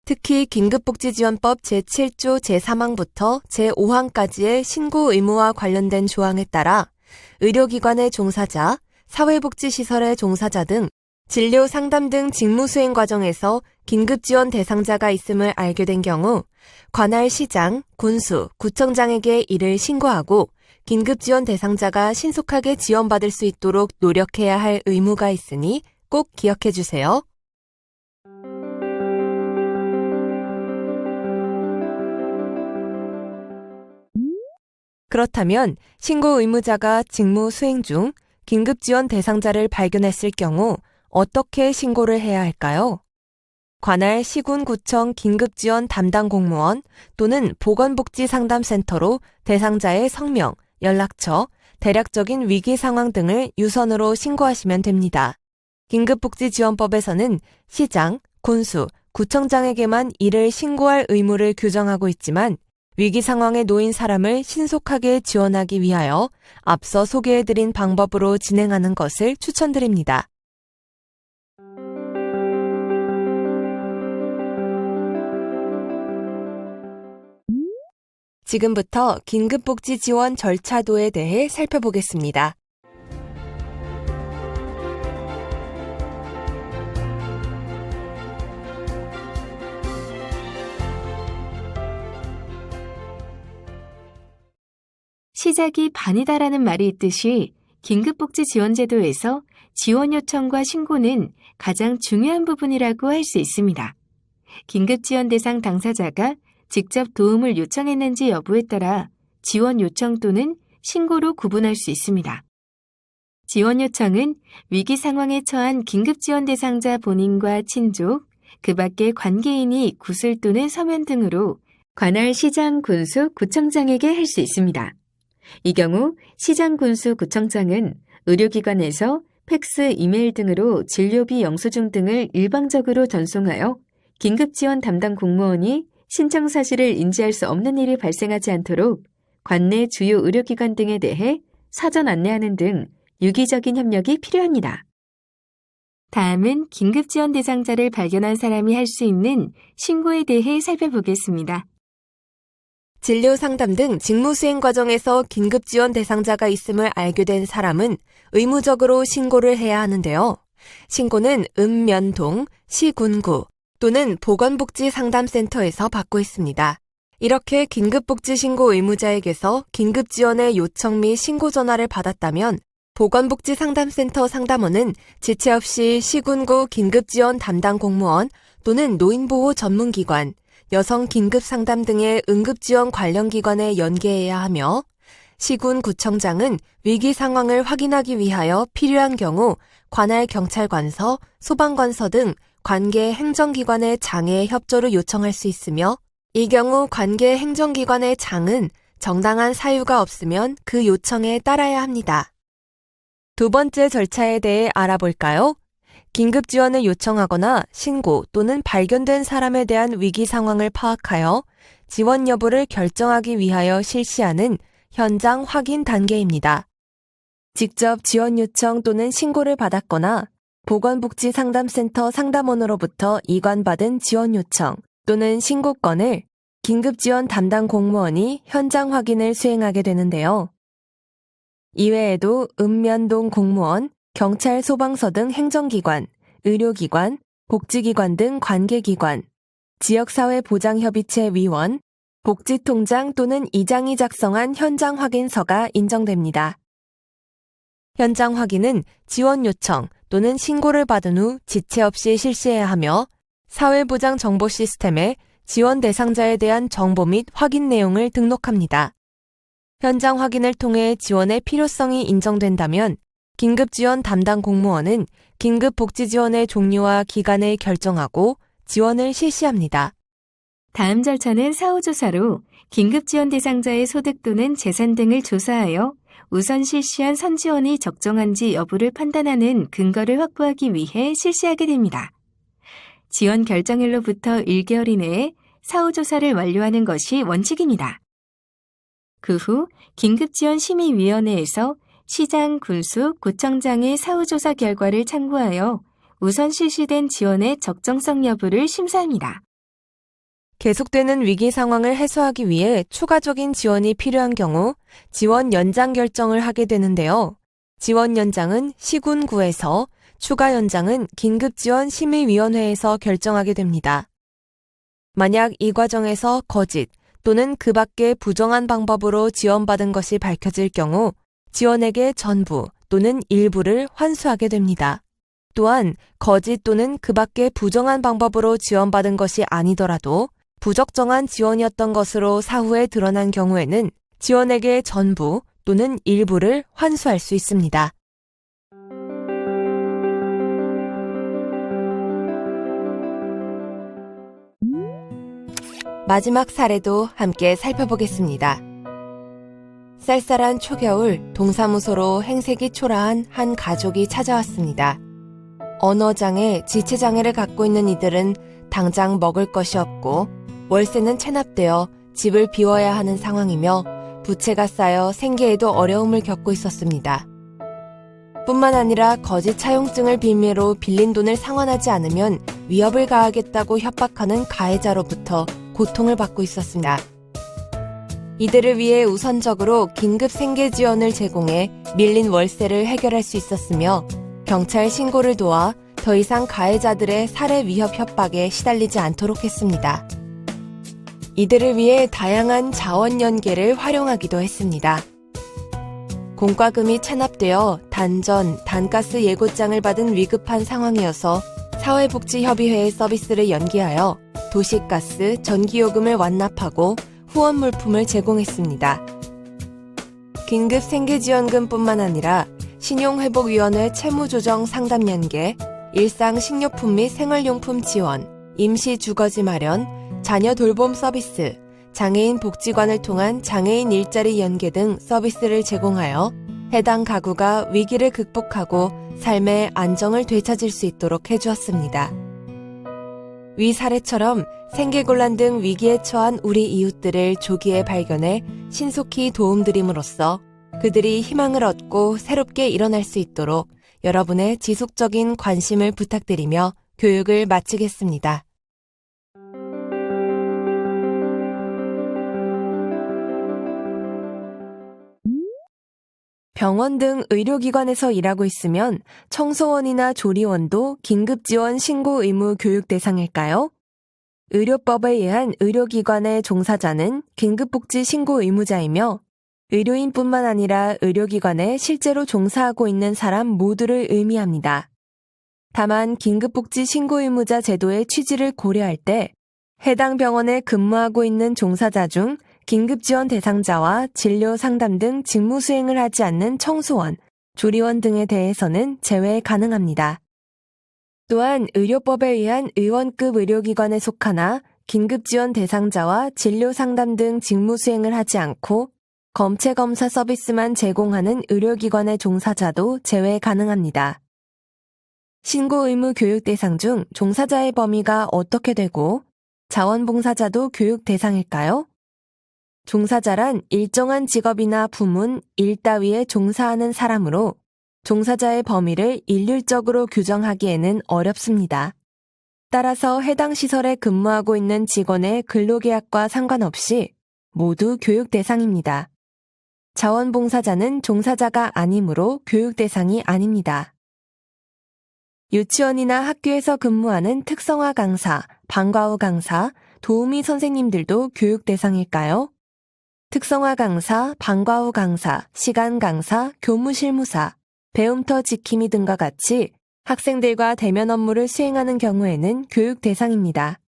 특히 긴급복지지원법 제7조 제3항부터 제5항까지의 신고 의무와 관련된 조항에 따라 의료기관의 종사자, 사회복지시설의 종사자 등 진료 상담 등 직무수행 과정에서 긴급지원 대상자가 있음을 알게 된 경우 관할 시장, 군수, 구청장에게 이를 신고하고 긴급지원 대상자가 신속하게 지원받을 수 있도록 노력해야 할 의무가 있으니 꼭 기억해 주세요. 그렇다면 신고 의무자가 직무 수행 중 긴급지원 대상자를 발견했을 경우 어떻게 신고를 해야 할까요? 관할 시군구청 긴급지원 담당 공무원 또는 보건복지상담센터로 대상자의 성명, 연락처, 대략적인 위기 상황 등을 유선으로 신고하시면 됩니다. 긴급복지지원법에서는 시장, 군수, 구청장에게만 이를 신고할 의무를 규정하고 있지만 위기 상황에 놓인 사람을 신속하게 지원하기 위하여 앞서 소개해드린 방법으로 진행하는 것을 추천드립니다. 지금부터 긴급복지 지원 절차도에 대해 살펴보겠습니다. 시작이 반이다라는 말이 있듯이 긴급복지지원제도에서 지원 요청과 신고는 가장 중요한 부분이라고 할 수 있습니다. 긴급지원 대상 당사자가 직접 도움을 요청했는지 여부에 따라 지원 요청 또는 신고로 구분할 수 있습니다. 지원 요청은 위기 상황에 처한 긴급지원 대상자 본인과 친족, 그 밖의 관계인이 구슬 또는 서면 등으로 관할 시장, 군수, 구청장에게 할 수 있습니다. 이 경우 시장, 군수, 구청장은 의료기관에서 팩스, 이메일 등으로 진료비 영수증 등을 일방적으로 전송하여 긴급지원 담당 공무원이 신청 사실을 인지할 수 없는 일이 발생하지 않도록 관내 주요 의료기관 등에 대해 사전 안내하는 등 유기적인 협력이 필요합니다. 다음은 긴급지원 대상자를 발견한 사람이 할 수 있는 신고에 대해 살펴보겠습니다. 진료 상담 등 직무 수행 과정에서 긴급지원 대상자가 있음을 알게 된 사람은 의무적으로 신고를 해야 하는데요. 신고는 읍면동, 시군구 또는 보건복지상담센터에서 받고 있습니다. 이렇게 긴급복지신고 의무자에게서 긴급지원의 요청 및 신고 전화를 받았다면 보건복지상담센터 상담원은 지체 없이 시군구 긴급지원 담당 공무원 또는 노인보호 전문기관, 여성긴급상담 등의 응급지원 관련 기관에 연계해야 하며 시군구청장은 위기 상황을 확인하기 위하여 필요한 경우 관할 경찰관서, 소방관서 등 관계 행정기관의 장의 협조를 요청할 수 있으며 이 경우 관계 행정기관의 장은 정당한 사유가 없으면 그 요청에 따라야 합니다. 두 번째 절차에 대해 알아볼까요? 긴급지원을 요청하거나 신고 또는 발견된 사람에 대한 위기 상황을 파악하여 지원 여부를 결정하기 위하여 실시하는 현장 확인 단계입니다. 직접 지원 요청 또는 신고를 받았거나 보건복지상담센터 상담원으로부터 이관받은 지원 요청 또는 신고 건을 긴급지원 담당 공무원이 현장 확인을 수행하게 되는데요. 이외에도 읍면동 공무원, 경찰, 소방서 등 행정기관, 의료기관, 복지기관 등 관계기관, 지역사회보장협의체 위원, 복지통장 또는 이장이 작성한 현장 확인서가 인정됩니다. 현장 확인은 지원 요청 또는 신고를 받은 후 지체 없이 실시해야 하며 사회보장 정보 시스템에 지원 대상자에 대한 정보 및 확인 내용을 등록합니다. 현장 확인을 통해 지원의 필요성이 인정된다면 긴급지원 담당 공무원은 긴급복지지원의 종류와 기간을 결정하고 지원을 실시합니다. 다음 절차는 사후조사로 긴급지원 대상자의 소득 또는 재산 등을 조사하여 우선 실시한 선지원이 적정한지 여부를 판단하는 근거를 확보하기 위해 실시하게 됩니다. 지원 결정일로부터 1개월 이내에 사후조사를 완료하는 것이 원칙입니다. 그 후 긴급지원심의위원회에서 시장, 군수, 구청장의 사후조사 결과를 참고하여 우선 실시된 지원의 적정성 여부를 심사합니다. 계속되는 위기 상황을 해소하기 위해 추가적인 지원이 필요한 경우 지원 연장 결정을 하게 되는데요. 지원 연장은 시군구에서, 추가 연장은 긴급지원심의위원회에서 결정하게 됩니다. 만약 이 과정에서 거짓 또는 그 밖의 부정한 방법으로 지원받은 것이 밝혀질 경우 지원액의 전부 또는 일부를 환수하게 됩니다. 또한 거짓 또는 그 밖의 부정한 방법으로 지원받은 것이 아니더라도 부적정한 지원이었던 것으로 사후에 드러난 경우에는 지원액의 전부 또는 일부를 환수할 수 있습니다. 마지막 사례도 함께 살펴보겠습니다. 쌀쌀한 초겨울 동사무소로 행색이 초라한 한 가족이 찾아왔습니다. 언어장애, 지체장애를 갖고 있는 이들은 당장 먹을 것이 없고 월세는 체납되어 집을 비워야 하는 상황이며 부채가 쌓여 생계에도 어려움을 겪고 있었습니다. 뿐만 아니라 거짓 차용증을 빌미로 빌린 돈을 상환하지 않으면 위협을 가하겠다고 협박하는 가해자로부터 고통을 받고 있었습니다. 이들을 위해 우선적으로 긴급 생계 지원을 제공해 밀린 월세를 해결할 수 있었으며 경찰 신고를 도와 더 이상 가해자들의 살해 위협 협박에 시달리지 않도록 했습니다. 이들을 위해 다양한 자원 연계를 활용하기도 했습니다. 공과금이 체납되어 단전, 단가스 예고장을 받은 위급한 상황이어서 사회복지협의회의 서비스를 연계하여 도시가스, 전기요금을 완납하고 후원 물품을 제공했습니다. 긴급생계지원금뿐만 아니라 신용회복위원회 채무조정 상담 연계, 일상 식료품 및 생활용품 지원, 임시 주거지 마련, 자녀 돌봄 서비스, 장애인 복지관을 통한 장애인 일자리 연계 등 서비스를 제공하여 해당 가구가 위기를 극복하고 삶의 안정을 되찾을 수 있도록 해주었습니다. 위 사례처럼 생계곤란 등 위기에 처한 우리 이웃들을 조기에 발견해 신속히 도움드림으로써 그들이 희망을 얻고 새롭게 일어날 수 있도록 여러분의 지속적인 관심을 부탁드리며 교육을 마치겠습니다. 병원 등 의료기관에서 일하고 있으면 청소원이나 조리원도 긴급지원 신고 의무 교육 대상일까요? 의료법에 의한 의료기관의 종사자는 긴급복지 신고 의무자이며 의료인뿐만 아니라 의료기관에 실제로 종사하고 있는 사람 모두를 의미합니다. 다만 긴급복지 신고 의무자 제도의 취지를 고려할 때 해당 병원에 근무하고 있는 종사자 중 긴급지원 대상자와 진료 상담 등 직무 수행을 하지 않는 청소원, 조리원 등에 대해서는 제외 가능합니다. 또한 의료법에 의한 의원급 의료기관에 속하나 긴급지원 대상자와 진료 상담 등 직무 수행을 하지 않고 검체 검사 서비스만 제공하는 의료기관의 종사자도 제외 가능합니다. 신고 의무 교육 대상 중 종사자의 범위가 어떻게 되고 자원봉사자도 교육 대상일까요? 종사자란 일정한 직업이나 부문, 일 따위에 종사하는 사람으로 종사자의 범위를 일률적으로 규정하기에는 어렵습니다. 따라서 해당 시설에 근무하고 있는 직원의 근로계약과 상관없이 모두 교육 대상입니다. 자원봉사자는 종사자가 아니므로 교육 대상이 아닙니다. 유치원이나 학교에서 근무하는 특성화 강사, 방과 후 강사, 도우미 선생님들도 교육 대상일까요? 특성화 강사, 방과 후 강사, 시간 강사, 교무실무사, 배움터 지킴이 등과 같이 학생들과 대면 업무를 수행하는 경우에는 교육 대상입니다.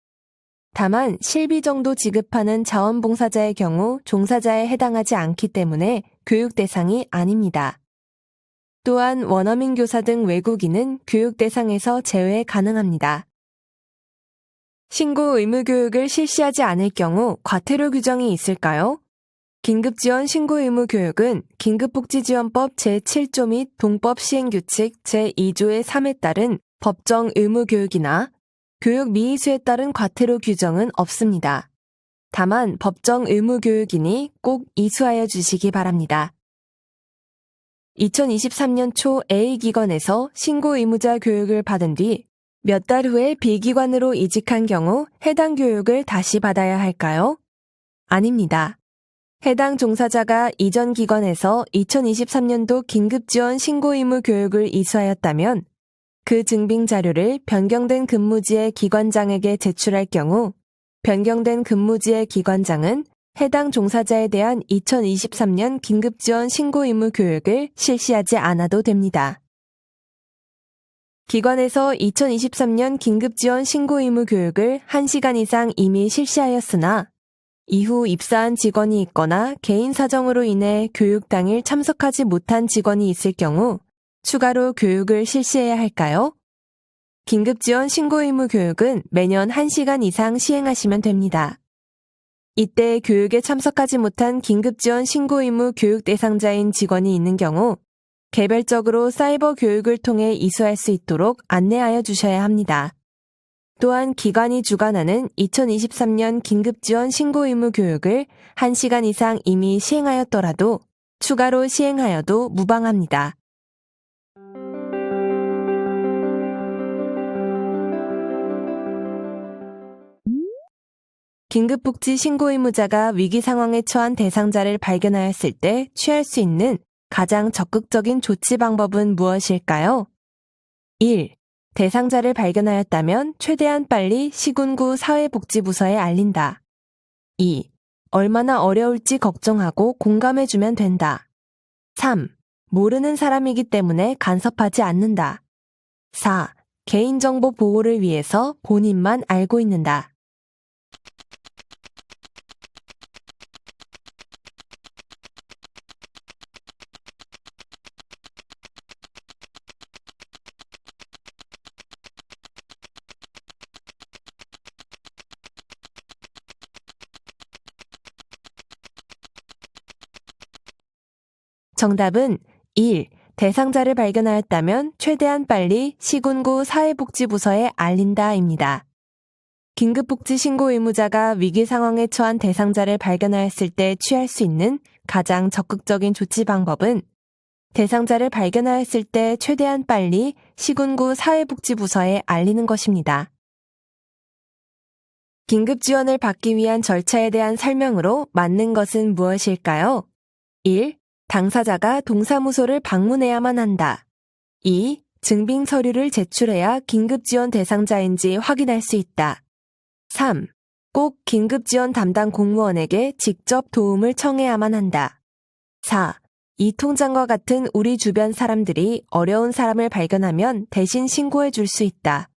다만 실비 정도 지급하는 자원봉사자의 경우 종사자에 해당하지 않기 때문에 교육 대상이 아닙니다. 또한 원어민 교사 등 외국인은 교육 대상에서 제외 가능합니다. 신고 의무 교육을 실시하지 않을 경우 과태료 규정이 있을까요? 긴급지원 신고 의무 교육은 긴급복지지원법 제7조 및 동법 시행규칙 제2조의 3에 따른 법정 의무 교육이나 교육 미이수에 따른 과태료 규정은 없습니다. 다만 법정 의무 교육이니 꼭 이수하여 주시기 바랍니다. 2023년 초 A기관에서 신고 의무자 교육을 받은 뒤 몇 달 후에 B기관으로 이직한 경우 해당 교육을 다시 받아야 할까요? 아닙니다. 해당 종사자가 이전 기관에서 2023년도 긴급지원 신고 의무 교육을 이수하였다면 그 증빙 자료를 변경된 근무지의 기관장에게 제출할 경우 변경된 근무지의 기관장은 해당 종사자에 대한 2023년 긴급지원 신고 의무 교육을 실시하지 않아도 됩니다. 기관에서 2023년 긴급지원 신고 의무 교육을 1시간 이상 이미 실시하였으나 이후 입사한 직원이 있거나 개인 사정으로 인해 교육 당일 참석하지 못한 직원이 있을 경우 추가로 교육을 실시해야 할까요? 긴급지원 신고 의무 교육은 매년 1시간 이상 시행하시면 됩니다. 이때 교육에 참석하지 못한 긴급지원 신고 의무 교육 대상자인 직원이 있는 경우 개별적으로 사이버 교육을 통해 이수할 수 있도록 안내하여 주셔야 합니다. 또한 기관이 주관하는 2023년 긴급지원 신고 의무 교육을 1시간 이상 이미 시행하였더라도 추가로 시행하여도 무방합니다. 긴급복지 신고 의무자가 위기 상황에 처한 대상자를 발견하였을 때 취할 수 있는 가장 적극적인 조치 방법은 무엇일까요? 1. 대상자를 발견하였다면 최대한 빨리 시군구 사회복지부서에 알린다. 2. 얼마나 어려울지 걱정하고 공감해주면 된다. 3. 모르는 사람이기 때문에 간섭하지 않는다. 4. 개인정보 보호를 위해서 본인만 알고 있는다. 정답은 1. 대상자를 발견하였다면 최대한 빨리 시군구 사회복지부서에 알린다입니다. 긴급복지 신고 의무자가 위기 상황에 처한 대상자를 발견하였을 때 취할 수 있는 가장 적극적인 조치 방법은 대상자를 발견하였을 때 최대한 빨리 시군구 사회복지부서에 알리는 것입니다. 긴급 지원을 받기 위한 절차에 대한 설명으로 맞는 것은 무엇일까요? 1. 당사자가 동사무소를 방문해야만 한다. 2. 증빙 서류를 제출해야 긴급지원 대상자인지 확인할 수 있다. 3. 꼭 긴급지원 담당 공무원에게 직접 도움을 청해야만 한다. 4. 이 통장과 같은 우리 주변 사람들이 어려운 사람을 발견하면 대신 신고해 줄 수 있다.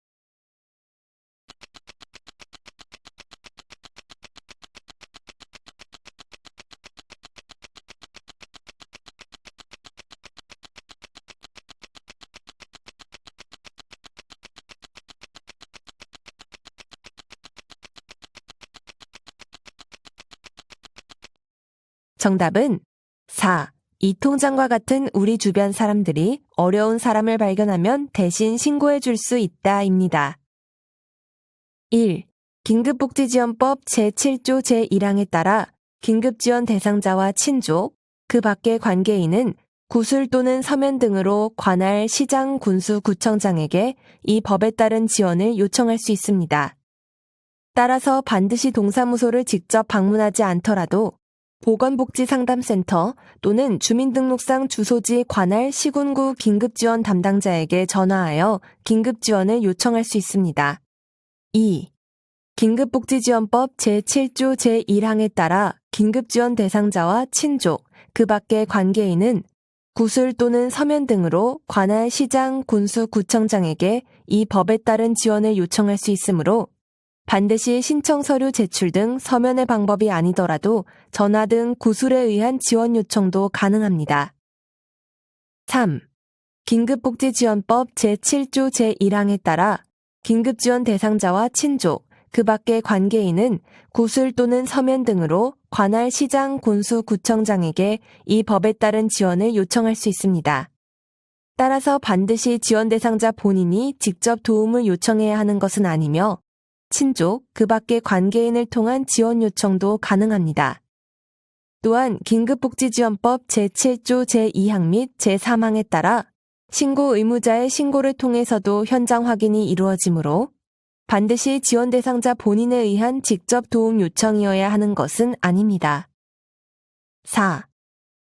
정답은 4. 이 통장과 같은 우리 주변 사람들이 어려운 사람을 발견하면 대신 신고해 줄 수 있다입니다. 1. 긴급복지지원법 제7조 제1항에 따라 긴급지원 대상자와 친족, 그 밖의 관계인은 구술 또는 서면 등으로 관할 시장, 군수, 구청장에게 이 법에 따른 지원을 요청할 수 있습니다. 따라서 반드시 동사무소를 직접 방문하지 않더라도 보건복지상담센터 또는 주민등록상 주소지 관할 시군구 긴급지원 담당자에게 전화하여 긴급지원을 요청할 수 있습니다. 2. 긴급복지지원법 제7조 제1항에 따라 긴급지원 대상자와 친족, 그 밖의 관계인은 구술 또는 서면 등으로 관할 시장, 군수, 구청장에게 이 법에 따른 지원을 요청할 수 있으므로 반드시 신청 서류 제출 등 서면의 방법이 아니더라도 전화 등 구술에 의한 지원 요청도 가능합니다. 3. 긴급복지지원법 제7조 제1항에 따라 긴급지원 대상자와 친족, 그 밖의 관계인은 구술 또는 서면 등으로 관할 시장, 군수, 구청장에게 이 법에 따른 지원을 요청할 수 있습니다. 따라서 반드시 지원 대상자 본인이 직접 도움을 요청해야 하는 것은 아니며 친족, 그 밖의 관계인을 통한 지원 요청도 가능합니다. 또한 긴급복지지원법 제7조 제2항 및 제3항에 따라 신고 의무자의 신고를 통해서도 현장 확인이 이루어지므로 반드시 지원 대상자 본인에 의한 직접 도움 요청이어야 하는 것은 아닙니다. 4.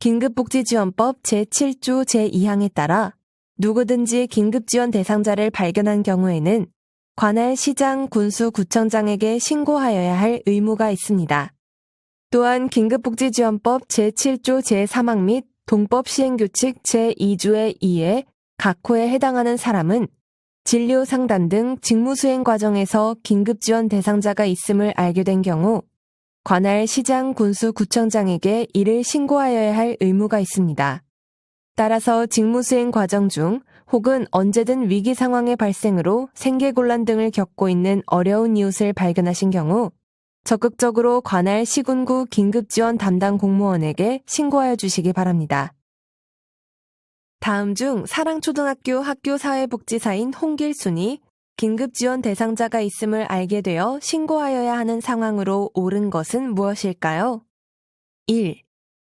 긴급복지지원법 제7조 제2항에 따라 누구든지 긴급지원 대상자를 발견한 경우에는 관할 시장, 군수, 구청장에게 신고하여야 할 의무가 있습니다. 또한 긴급복지지원법 제7조 제3항 및 동법시행규칙 제2조의 2에 각 호에 해당하는 사람은 진료 상담 등 직무수행 과정에서 긴급지원 대상자가 있음을 알게 된 경우 관할 시장, 군수, 구청장에게 이를 신고하여야 할 의무가 있습니다. 따라서 직무수행 과정 중 혹은 언제든 위기 상황의 발생으로 생계곤란 등을 겪고 있는 어려운 이웃을 발견하신 경우 적극적으로 관할 시군구 긴급지원 담당 공무원에게 신고하여 주시기 바랍니다. 다음 중 사랑초등학교 학교사회복지사인 홍길순이 긴급지원 대상자가 있음을 알게 되어 신고하여야 하는 상황으로 옳은 것은 무엇일까요? 1.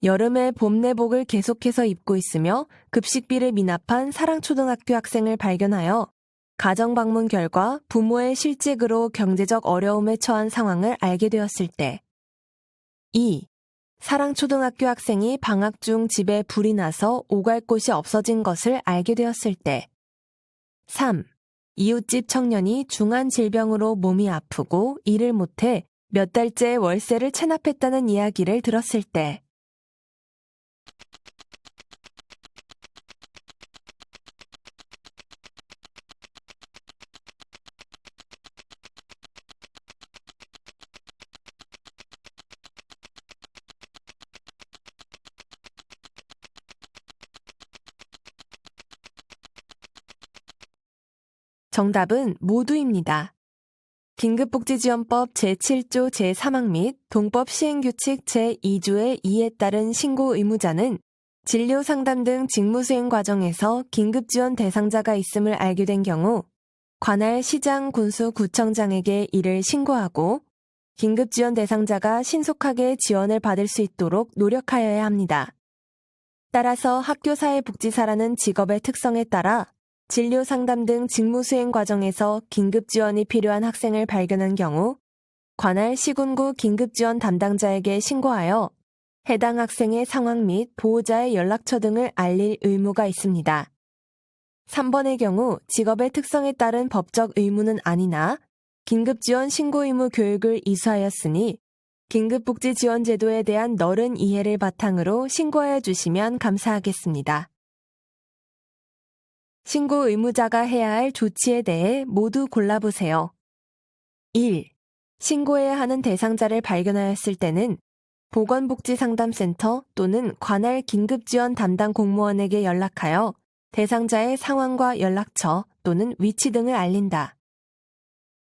여름에 봄 내복을 계속해서 입고 있으며 급식비를 미납한 사랑초등학교 학생을 발견하여 가정방문 결과 부모의 실직으로 경제적 어려움에 처한 상황을 알게 되었을 때. 2. 사랑초등학교 학생이 방학 중 집에 불이 나서 오갈 곳이 없어진 것을 알게 되었을 때. 3. 이웃집 청년이 중한 질병으로 몸이 아프고 일을 못해 몇 달째 월세를 체납했다는 이야기를 들었을 때. 정답은 모두입니다. 긴급복지지원법 제7조 제3항 및 동법시행규칙 제2조의 2에 따른 신고 의무자는 진료 상담 등 직무수행 과정에서 긴급지원 대상자가 있음을 알게 된 경우 관할 시장, 군수, 구청장에게 이를 신고하고 긴급지원 대상자가 신속하게 지원을 받을 수 있도록 노력하여야 합니다. 따라서 학교사회복지사라는 직업의 특성에 따라 진료 상담 등 직무 수행 과정에서 긴급 지원이 필요한 학생을 발견한 경우 관할 시군구 긴급 지원 담당자에게 신고하여 해당 학생의 상황 및 보호자의 연락처 등을 알릴 의무가 있습니다. 3번의 경우 직업의 특성에 따른 법적 의무는 아니나 긴급 지원 신고 의무 교육을 이수하였으니 긴급복지지원제도에 대한 넓은 이해를 바탕으로 신고하여 주시면 감사하겠습니다. 신고 의무자가 해야 할 조치에 대해 모두 골라보세요. 1. 신고해야 하는 대상자를 발견하였을 때는 보건복지상담센터 또는 관할 긴급지원 담당 공무원에게 연락하여 대상자의 상황과 연락처 또는 위치 등을 알린다.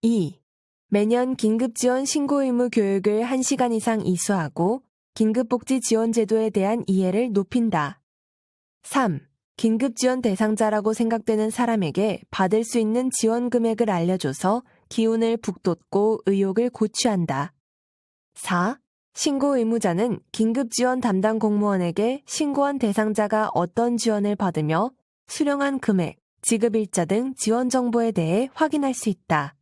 2. 매년 긴급지원 신고 의무 교육을 1시간 이상 이수하고 긴급복지지원제도에 대한 이해를 높인다. 3. 긴급지원 대상자라고 생각되는 사람에게 받을 수 있는 지원 금액을 알려줘서 기운을 북돋고 의욕을 고취한다. 4. 신고 의무자는 긴급지원 담당 공무원에게 신고한 대상자가 어떤 지원을 받으며 수령한 금액, 지급일자 등 지원 정보에 대해 확인할 수 있다.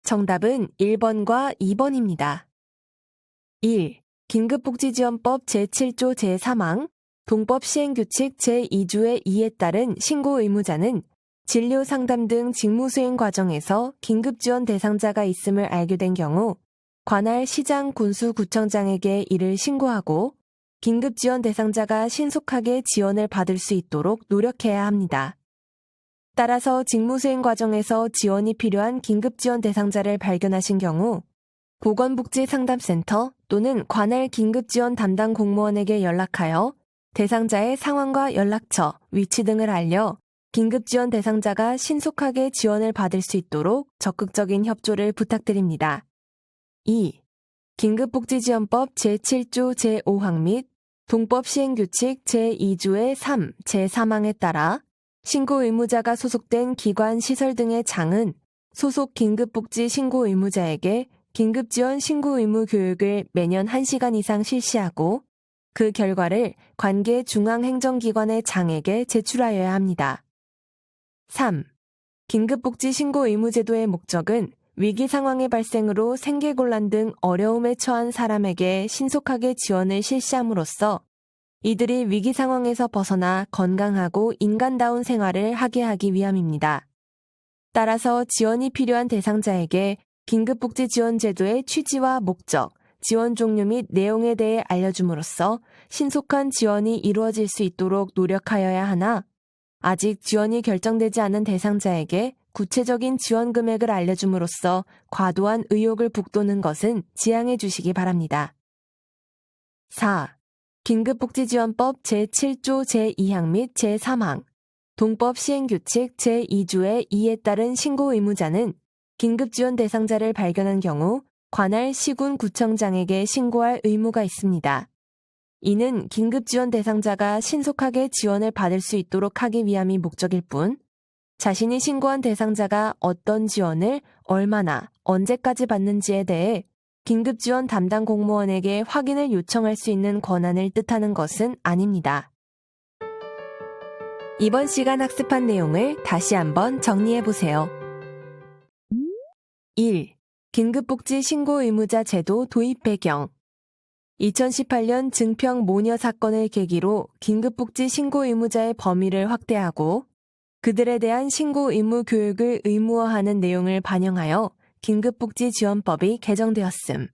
정답은 1번과 2번입니다. 1. 긴급복지지원법 제7조 제3항, 동법시행규칙 제2조의 2에 따른 신고 의무자는 진료 상담 등 직무수행 과정에서 긴급지원 대상자가 있음을 알게 된 경우 관할 시장, 군수, 구청장에게 이를 신고하고 긴급지원 대상자가 신속하게 지원을 받을 수 있도록 노력해야 합니다. 따라서 직무수행 과정에서 지원이 필요한 긴급지원 대상자를 발견하신 경우 보건복지상담센터 또는 관할 긴급지원 담당 공무원에게 연락하여 대상자의 상황과 연락처, 위치 등을 알려 긴급지원 대상자가 신속하게 지원을 받을 수 있도록 적극적인 협조를 부탁드립니다. 2. 긴급복지지원법 제7조 제5항 및 동법 시행규칙 제2조의 3, 제3항에 따라 신고 의무자가 소속된 기관, 시설 등의 장은 소속 긴급복지 신고 의무자에게 긴급지원 신고 의무 교육을 매년 1시간 이상 실시하고 그 결과를 관계 중앙행정기관의 장에게 제출하여야 합니다. 3. 긴급복지 신고 의무제도의 목적은 위기 상황의 발생으로 생계곤란 등 어려움에 처한 사람에게 신속하게 지원을 실시함으로써 이들이 위기 상황에서 벗어나 건강하고 인간다운 생활을 하게 하기 위함입니다. 따라서 지원이 필요한 대상자에게 긴급복지지원제도의 취지와 목적, 지원 종류 및 내용에 대해 알려줌으로써 신속한 지원이 이루어질 수 있도록 노력하여야 하나 아직 지원이 결정되지 않은 대상자에게 구체적인 지원 금액을 알려줌으로써 과도한 의욕을 북돋는 것은 지양해 주시기 바랍니다. 4. 긴급복지지원법 제7조 제2항 및 제3항, 동법 시행규칙 제2조의 2에 따른 신고 의무자는 긴급지원 대상자를 발견한 경우 관할 시군구청장에게 신고할 의무가 있습니다. 이는 긴급지원 대상자가 신속하게 지원을 받을 수 있도록 하기 위함이 목적일 뿐, 자신이 신고한 대상자가 어떤 지원을 얼마나, 언제까지 받는지에 대해 긴급지원 담당 공무원에게 확인을 요청할 수 있는 권한을 뜻하는 것은 아닙니다. 이번 시간 학습한 내용을 다시 한번 정리해보세요. 1. 긴급복지 신고 의무자 제도 도입 배경 2018년 증평 모녀 사건을 계기로 긴급복지 신고 의무자의 범위를 확대하고 그들에 대한 신고 의무 교육을 의무화하는 내용을 반영하여 긴급복지지원법이 개정되었음.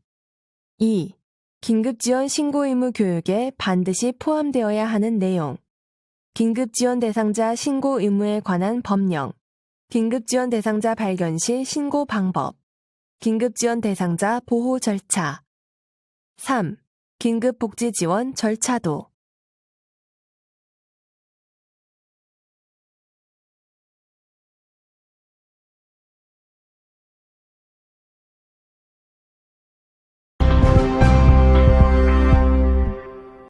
2. 긴급지원 신고 의무 교육에 반드시 포함되어야 하는 내용. 긴급지원 대상자 신고 의무에 관한 법령. 긴급지원 대상자 발견 시 신고 방법. 긴급지원 대상자 보호 절차. 3. 긴급복지지원 절차도.